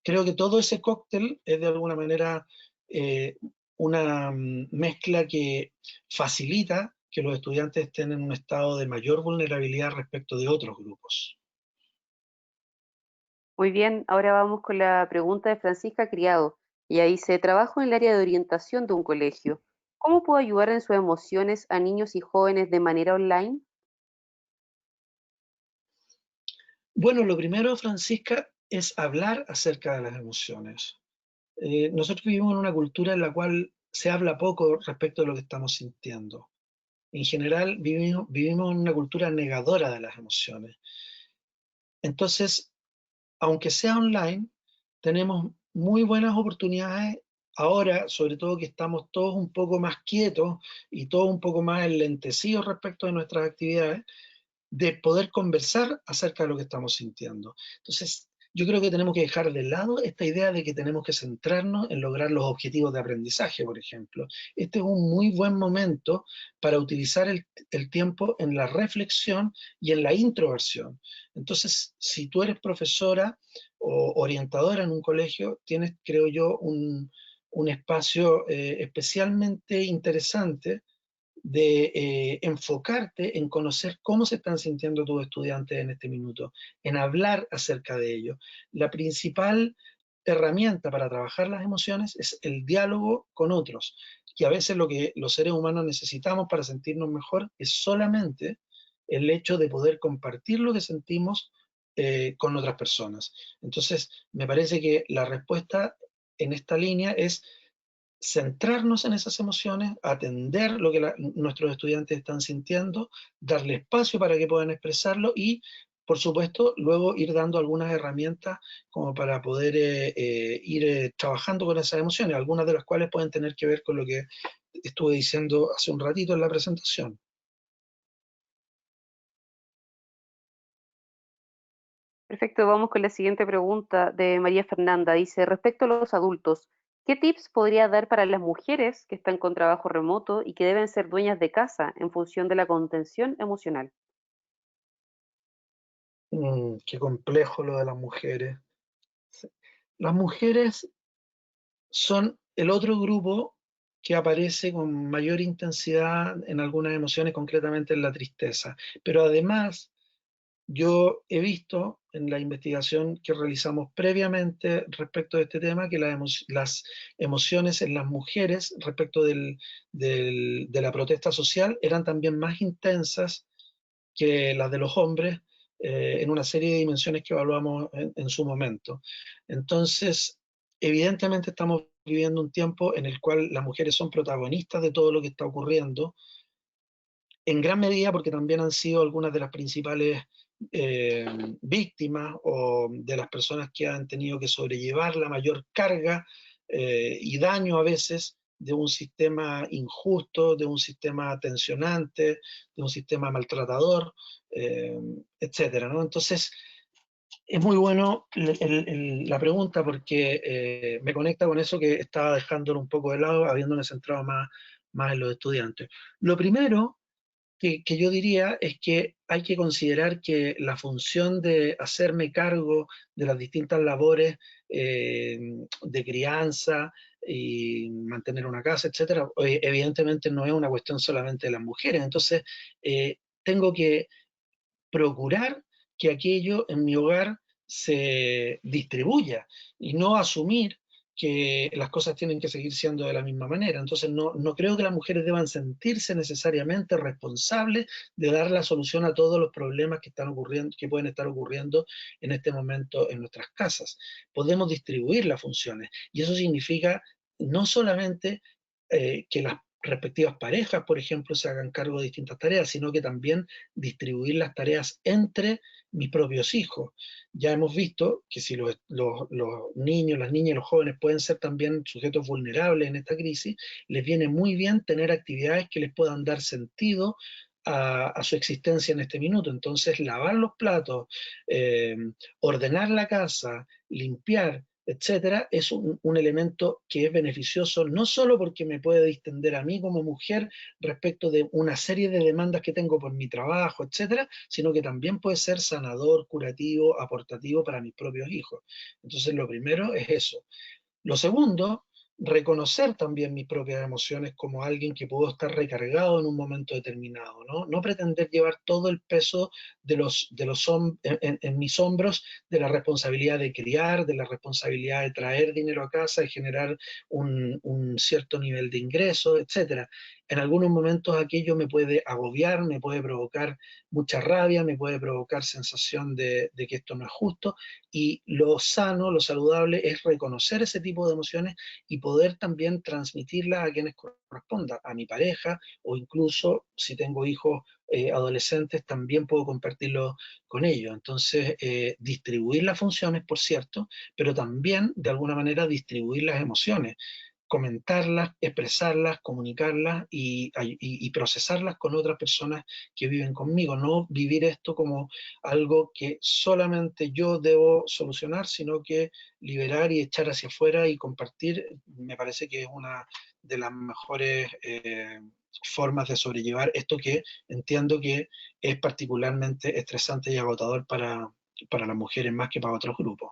Creo que todo ese cóctel es de alguna manera eh, una mezcla que facilita que los estudiantes estén en un estado de mayor vulnerabilidad respecto de otros grupos. Muy bien, ahora vamos con la pregunta de Francisca Criado. Ella dice, trabajo en el área de orientación de un colegio. ¿Cómo puedo ayudar en sus emociones a niños y jóvenes de manera online? Bueno, lo primero, Francisca, es hablar acerca de las emociones. Nosotros vivimos en una cultura en la cual se habla poco respecto de lo que estamos sintiendo. En general, vivimos en una cultura negadora de las emociones. Entonces, aunque sea online, tenemos muy buenas oportunidades ahora, sobre todo que estamos todos un poco más quietos y todos un poco más enlentecidos respecto de nuestras actividades, de poder conversar acerca de lo que estamos sintiendo. Entonces, yo creo que tenemos que dejar de lado esta idea de que tenemos que centrarnos en lograr los objetivos de aprendizaje, por ejemplo. Este es un muy buen momento para utilizar el tiempo en la reflexión y en la introversión. Entonces, si tú eres profesora o orientadora en un colegio, tienes, creo yo, un espacio especialmente interesante de enfocarte en conocer cómo se están sintiendo tus estudiantes en este minuto, en hablar acerca de ello. La principal herramienta para trabajar las emociones es el diálogo con otros. Y a veces lo que los seres humanos necesitamos para sentirnos mejor es solamente el hecho de poder compartir lo que sentimos con otras personas. Entonces, me parece que la respuesta en esta línea es centrarnos en esas emociones, atender lo que nuestros estudiantes están sintiendo, darle espacio para que puedan expresarlo y, por supuesto, luego ir dando algunas herramientas como para poder ir trabajando con esas emociones, algunas de las cuales pueden tener que ver con lo que estuve diciendo hace un ratito en la presentación. Perfecto, vamos con la siguiente pregunta de María Fernanda. Dice, respecto a los adultos, ¿qué tips podría dar para las mujeres que están con trabajo remoto y que deben ser dueñas de casa en función de la contención emocional? Qué complejo lo de las mujeres. Sí. Las mujeres son el otro grupo que aparece con mayor intensidad en algunas emociones, concretamente en la tristeza. Pero además, yo he visto en la investigación que realizamos previamente respecto de este tema que las emociones en las mujeres respecto de la protesta social eran también más intensas que las de los hombres en una serie de dimensiones que evaluamos en su momento. Entonces, evidentemente estamos viviendo un tiempo en el cual las mujeres son protagonistas de todo lo que está ocurriendo, en gran medida porque también han sido algunas de las principales eh, víctimas o de las personas que han tenido que sobrellevar la mayor carga y daño a veces de un sistema injusto, de un sistema tensionante, de un sistema maltratador, eh, etcétera, ¿no? Entonces, es muy bueno la pregunta porque me conecta con eso que estaba dejándolo un poco de lado, habiéndome centrado más en los estudiantes. Lo primero que yo diría es que hay que considerar que la función de hacerme cargo de las distintas labores eh, de crianza y mantener una casa, etcétera, evidentemente no es una cuestión solamente de las mujeres. Entonces, tengo que procurar que aquello en mi hogar se distribuya y no asumir que las cosas tienen que seguir siendo de la misma manera. Entonces, no creo que las mujeres deban sentirse necesariamente responsables de dar la solución a todos los problemas que están ocurriendo, que pueden estar ocurriendo en este momento en nuestras casas. Podemos distribuir las funciones y eso significa no solamente que las respectivas parejas, por ejemplo, se hagan cargo de distintas tareas, sino que también distribuir las tareas entre mis propios hijos. Ya hemos visto que si los niños, las niñas y los jóvenes pueden ser también sujetos vulnerables en esta crisis, les viene muy bien tener actividades que les puedan dar sentido a su existencia en este minuto. Entonces, lavar los platos, eh, ordenar la casa, limpiar, etcétera, es un elemento que es beneficioso no solo porque me puede distender a mí como mujer respecto de una serie de demandas que tengo por mi trabajo, etcétera, sino que también puede ser sanador, curativo, aportativo para mis propios hijos. Entonces, lo primero es eso. Lo segundo, reconocer también mis propias emociones como alguien que puedo estar recargado en un momento determinado, ¿no? No pretender llevar todo el peso en mis hombros de la responsabilidad de criar, de la responsabilidad de traer dinero a casa, de generar un cierto nivel de ingreso, etcétera. En algunos momentos aquello me puede agobiar, me puede provocar mucha rabia, me puede provocar sensación de que esto no es justo, y lo sano, lo saludable es reconocer ese tipo de emociones y poder también transmitirlas a quienes corresponda, a mi pareja o incluso si tengo hijos adolescentes, también puedo compartirlo con ellos. Entonces, distribuir las funciones, por cierto, pero también de alguna manera distribuir las emociones, comentarlas, expresarlas, comunicarlas y procesarlas con otras personas que viven conmigo. No vivir esto como algo que solamente yo debo solucionar, sino que liberar y echar hacia afuera y compartir, me parece que es una de las mejores formas de sobrellevar esto que entiendo que es particularmente estresante y agotador para las mujeres más que para otros grupos.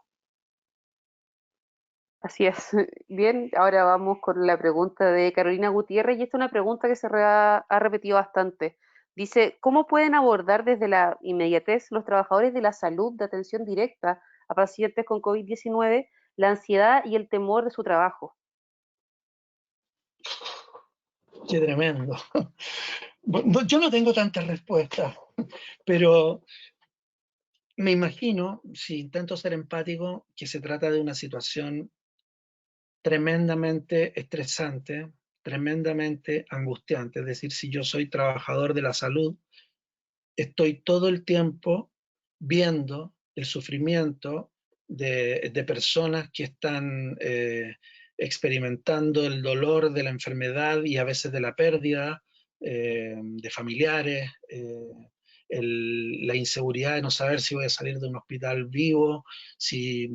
Así es. Bien, ahora vamos con la pregunta de Carolina Gutiérrez y esta es una pregunta que ha repetido bastante. Dice, ¿cómo pueden abordar desde la inmediatez los trabajadores de la salud de atención directa a pacientes con COVID-19 la ansiedad y el temor de su trabajo? Qué tremendo. Bueno, yo no tengo tantas respuestas, pero me imagino, si intento ser empático, que se trata de una situación tremendamente estresante, tremendamente angustiante. Es decir, si yo soy trabajador de la salud, estoy todo el tiempo viendo el sufrimiento de personas que están experimentando el dolor de la enfermedad y a veces de la pérdida de familiares, la inseguridad de no saber si voy a salir de un hospital vivo, si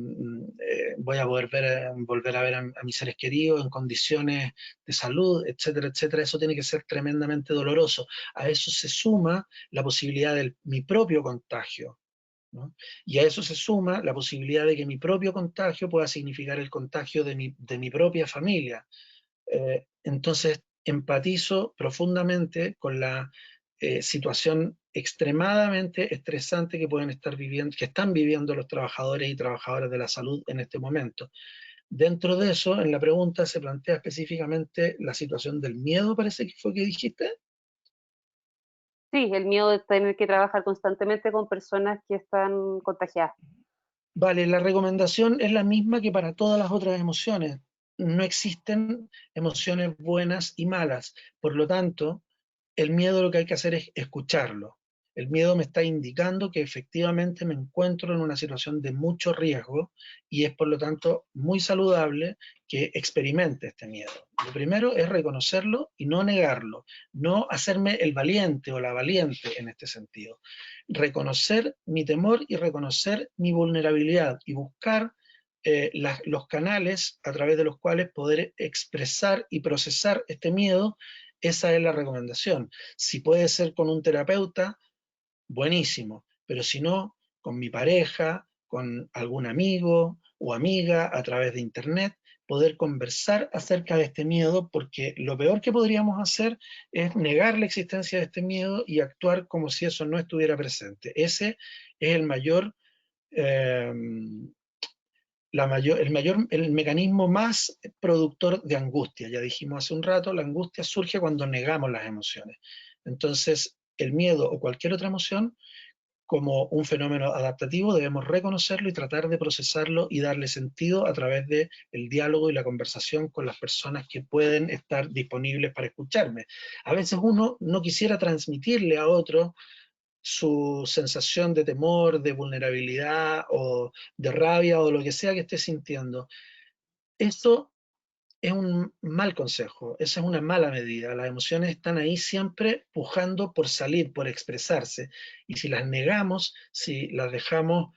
voy a volver a ver a mis seres queridos en condiciones de salud, etcétera, etcétera. Eso tiene que ser tremendamente doloroso. A eso se suma la posibilidad de mi propio contagio, ¿no? Y a eso se suma la posibilidad de que mi propio contagio pueda significar el contagio de mi propia familia. Entonces, empatizo profundamente con la situación extremadamente estresante que pueden estar viviendo, que están viviendo los trabajadores y trabajadoras de la salud en este momento. Dentro de eso, en la pregunta se plantea específicamente la situación del miedo, parece que fue que dijiste. Sí, el miedo de tener que trabajar constantemente con personas que están contagiadas. Vale, la recomendación es la misma que para todas las otras emociones. No existen emociones buenas y malas. Por lo tanto, el miedo lo que hay que hacer es escucharlo. El miedo me está indicando que efectivamente me encuentro en una situación de mucho riesgo y es por lo tanto muy saludable que experimente este miedo. Lo primero es reconocerlo y no negarlo, no hacerme el valiente o la valiente en este sentido. Reconocer mi temor y reconocer mi vulnerabilidad y buscar los canales a través de los cuales poder expresar y procesar este miedo. Esa es la recomendación. Si puede ser con un terapeuta, buenísimo, pero si no, con mi pareja, con algún amigo o amiga a través de internet, poder conversar acerca de este miedo, porque lo peor que podríamos hacer es negar la existencia de este miedo y actuar como si eso no estuviera presente. Ese es eh, el mecanismo más productor de angustia. Ya dijimos hace un rato, la angustia surge cuando negamos las emociones. Entonces, el miedo o cualquier otra emoción, como un fenómeno adaptativo, debemos reconocerlo y tratar de procesarlo y darle sentido a través del diálogo y la conversación con las personas que pueden estar disponibles para escucharme. A veces uno no quisiera transmitirle a otro su sensación de temor, de vulnerabilidad o de rabia o lo que sea que esté sintiendo. Esto es un mal consejo, esa es una mala medida. Las emociones están ahí siempre pujando por salir, por expresarse. Y si las negamos, si las dejamos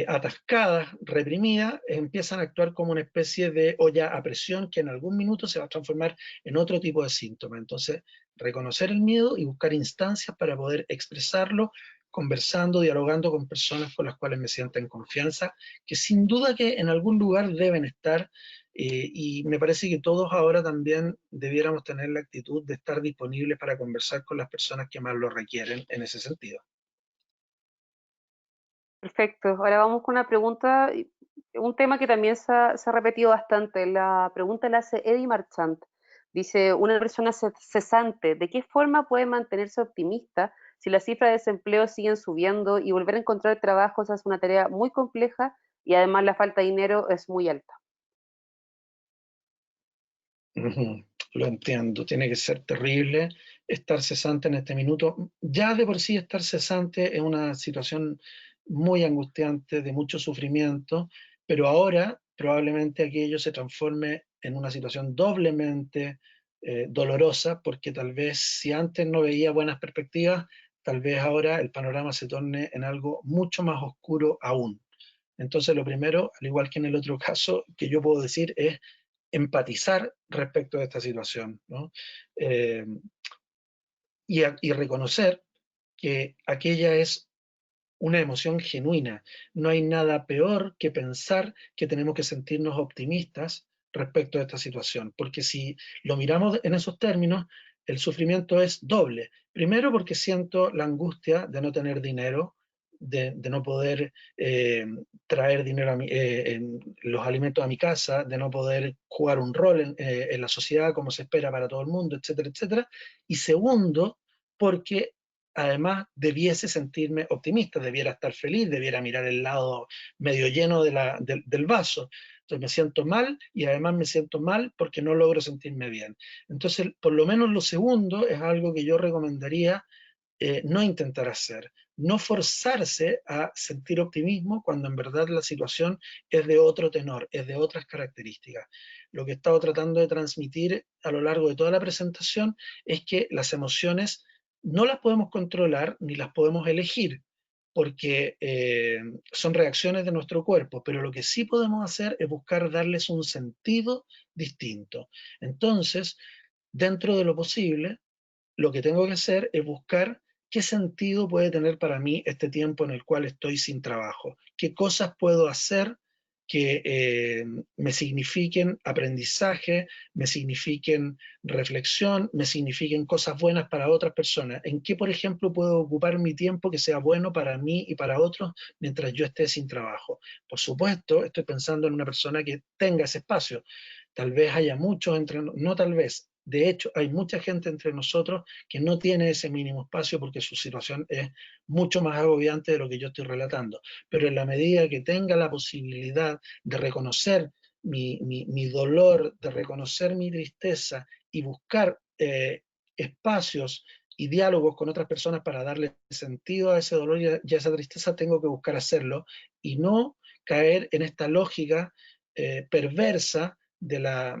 atascadas, reprimidas, empiezan a actuar como una especie de olla a presión que en algún minuto se va a transformar en otro tipo de síntoma. Entonces, reconocer el miedo y buscar instancias para poder expresarlo, conversando, dialogando con personas con las cuales me sienta en confianza, que sin duda que en algún lugar deben estar, y me parece que todos ahora también debiéramos tener la actitud de estar disponibles para conversar con las personas que más lo requieren en ese sentido. Perfecto. Ahora vamos con una pregunta, un tema que también se ha repetido bastante. La pregunta la hace Eddie Marchant. Dice, una persona cesante, ¿de qué forma puede mantenerse optimista si las cifras de desempleo siguen subiendo y volver a encontrar trabajo es una tarea muy compleja y además la falta de dinero es muy alta? Ujú, lo entiendo, tiene que ser terrible estar cesante en este minuto. Ya de por sí estar cesante es una situación muy angustiante, de mucho sufrimiento, pero ahora probablemente aquello se transforme en una situación doblemente dolorosa, porque tal vez si antes no veía buenas perspectivas, tal vez ahora el panorama se torne en algo mucho más oscuro aún. Entonces, lo primero, al igual que en el otro caso, que yo puedo decir es empatizar respecto de esta situación, ¿no? Eh, y reconocer que aquella es una emoción genuina. No hay nada peor que pensar que tenemos que sentirnos optimistas respecto a esta situación, porque si lo miramos en esos términos, el sufrimiento es doble. Primero porque siento la angustia de no tener dinero, de no poder traer dinero en los alimentos a mi casa, de no poder jugar un rol en la sociedad como se espera para todo el mundo, etcétera, etcétera. Y segundo, porque además debiese sentirme optimista, debiera estar feliz, debiera mirar el lado medio lleno del vaso. Entonces me siento mal y además me siento mal porque no logro sentirme bien. Entonces, por lo menos lo segundo es algo que yo recomendaría no intentar hacer, no forzarse a sentir optimismo cuando en verdad la situación es de otro tenor, es de otras características. Lo que he estado tratando de transmitir a lo largo de toda la presentación es que las emociones no las podemos controlar ni las podemos elegir, porque son reacciones de nuestro cuerpo, pero lo que sí podemos hacer es buscar darles un sentido distinto. Entonces, dentro de lo posible, lo que tengo que hacer es buscar qué sentido puede tener para mí este tiempo en el cual estoy sin trabajo, qué cosas puedo hacer que me signifiquen aprendizaje, me signifiquen reflexión, me signifiquen cosas buenas para otras personas, en qué, por ejemplo, puedo ocupar mi tiempo que sea bueno para mí y para otros mientras yo esté sin trabajo. Por supuesto, estoy pensando en una persona que tenga ese espacio. Tal vez haya muchos no tal vez, de hecho, hay mucha gente entre nosotros que no tiene ese mínimo espacio porque su situación es mucho más agobiante de lo que yo estoy relatando. Pero en la medida que tenga la posibilidad de reconocer mi dolor, de reconocer mi tristeza y buscar espacios y diálogos con otras personas para darle sentido a ese dolor y a esa tristeza, tengo que buscar hacerlo y no caer en esta lógica perversa de la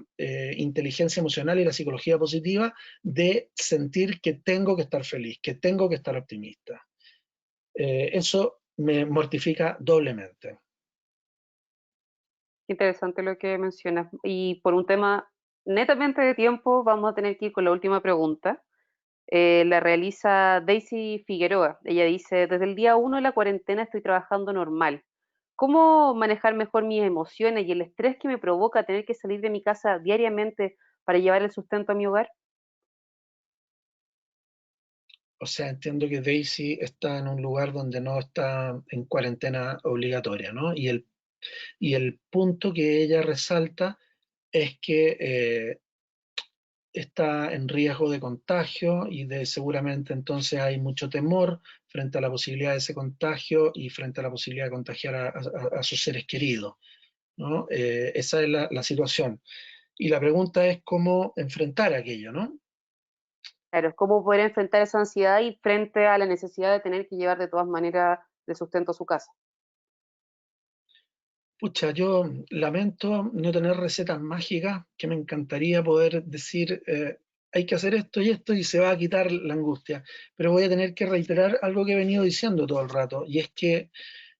inteligencia emocional y la psicología positiva de sentir que tengo que estar feliz, que tengo que estar optimista. Eso me mortifica doblemente. Interesante lo que mencionas. Y por un tema netamente de tiempo, vamos a tener que ir con la última pregunta. La realiza Daisy Figueroa. Ella dice, desde el día 1 de la cuarentena estoy trabajando normal. ¿Cómo manejar mejor mis emociones y el estrés que me provoca tener que salir de mi casa diariamente para llevar el sustento a mi hogar? O sea, entiendo que Daisy está en un lugar donde no está en cuarentena obligatoria, ¿no? Y el punto que ella resalta es que está en riesgo de contagio y de seguramente entonces hay mucho temor frente a la posibilidad de ese contagio y frente a la posibilidad de contagiar a sus seres queridos, ¿no? Esa es la situación. Y la pregunta es cómo enfrentar aquello, ¿no? Claro, es cómo poder enfrentar esa ansiedad y frente a la necesidad de tener que llevar de todas maneras de sustento a su casa. Pucha, yo lamento no tener recetas mágicas, que me encantaría poder decir, hay que hacer esto y se va a quitar la angustia, pero voy a tener que reiterar algo que he venido diciendo todo el rato, y es que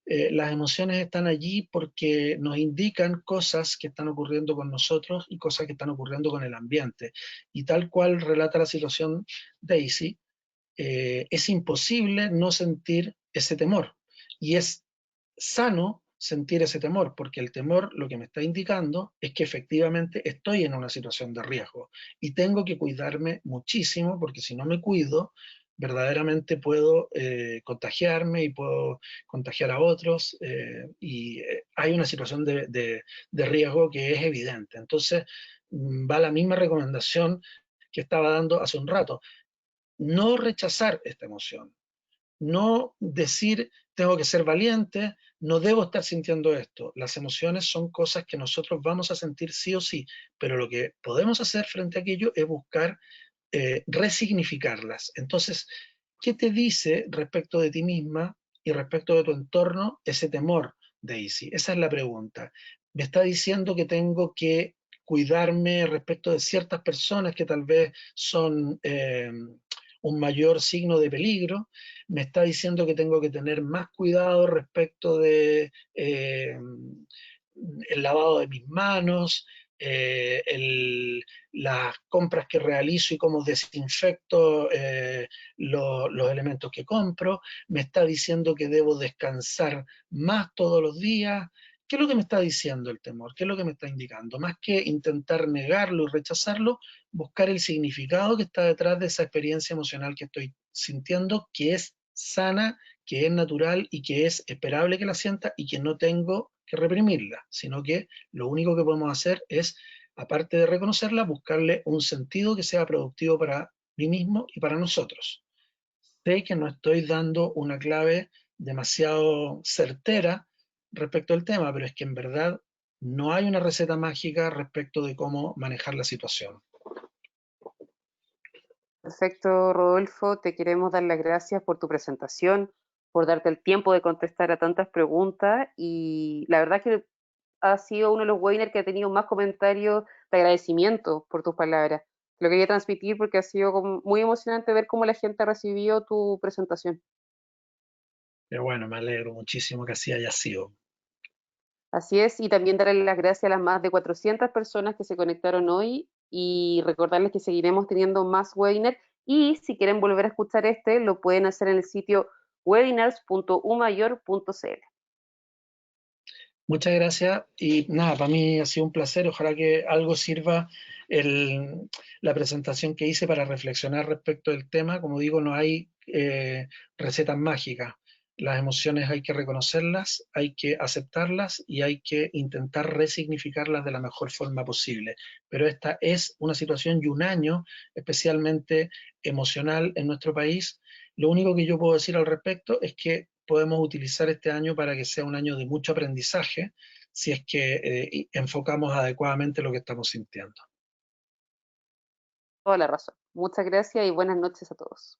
las emociones están allí porque nos indican cosas que están ocurriendo con nosotros y cosas que están ocurriendo con el ambiente. Y tal cual relata la situación Daisy, es imposible no sentir ese temor. Y es sano sentir ese temor, porque el temor lo que me está indicando es que efectivamente estoy en una situación de riesgo y tengo que cuidarme muchísimo, porque si no me cuido, verdaderamente puedo contagiarme y puedo contagiar a otros y hay una situación de riesgo que es evidente. Entonces, va la misma recomendación que estaba dando hace un rato, no rechazar esta emoción, no decir tengo que ser valiente, no debo estar sintiendo esto. Las emociones son cosas que nosotros vamos a sentir sí o sí, pero lo que podemos hacer frente a aquello es buscar resignificarlas. Entonces, ¿qué te dice respecto de ti misma y respecto de tu entorno ese temor, Daisy? Esa es la pregunta. Me está diciendo que tengo que cuidarme respecto de ciertas personas que tal vez son un mayor signo de peligro, me está diciendo que tengo que tener más cuidado respecto de el lavado de mis manos, las compras que realizo y cómo desinfecto los elementos que compro, me está diciendo que debo descansar más todos los días. ¿Qué es lo que me está diciendo el temor? ¿Qué es lo que me está indicando? Más que intentar negarlo y rechazarlo, buscar el significado que está detrás de esa experiencia emocional que estoy sintiendo, que es sana, que es natural y que es esperable que la sienta y que no tengo que reprimirla, sino que lo único que podemos hacer es, aparte de reconocerla, buscarle un sentido que sea productivo para mí mismo y para nosotros. Sé que no estoy dando una clave demasiado certera respecto al tema, pero es que en verdad No hay una receta mágica respecto de cómo manejar la situación. Perfecto, Rodolfo, te queremos dar las gracias por tu presentación, por darte el tiempo de contestar a tantas preguntas y la verdad que ha sido uno de los webinars que ha tenido más comentarios de agradecimiento por tus palabras. Lo quería transmitir porque ha sido muy emocionante ver cómo la gente ha recibido tu presentación. Pero bueno, me alegro muchísimo que así haya sido. Así es, y también darle las gracias a las más de 400 personas que se conectaron hoy y recordarles que seguiremos teniendo más webinars y si quieren volver a escuchar este, lo pueden hacer en el sitio webinars.umayor.cl. Muchas gracias y nada, para mí ha sido un placer. Ojalá que algo sirva la presentación que hice para reflexionar respecto del tema. Como digo, no hay recetas mágicas. Las emociones hay que reconocerlas, hay que aceptarlas y hay que intentar resignificarlas de la mejor forma posible. Pero esta es una situación y un año especialmente emocional en nuestro país. Lo único que yo puedo decir al respecto es que podemos utilizar este año para que sea un año de mucho aprendizaje si es que enfocamos adecuadamente lo que estamos sintiendo. Toda la razón. Muchas gracias y buenas noches a todos.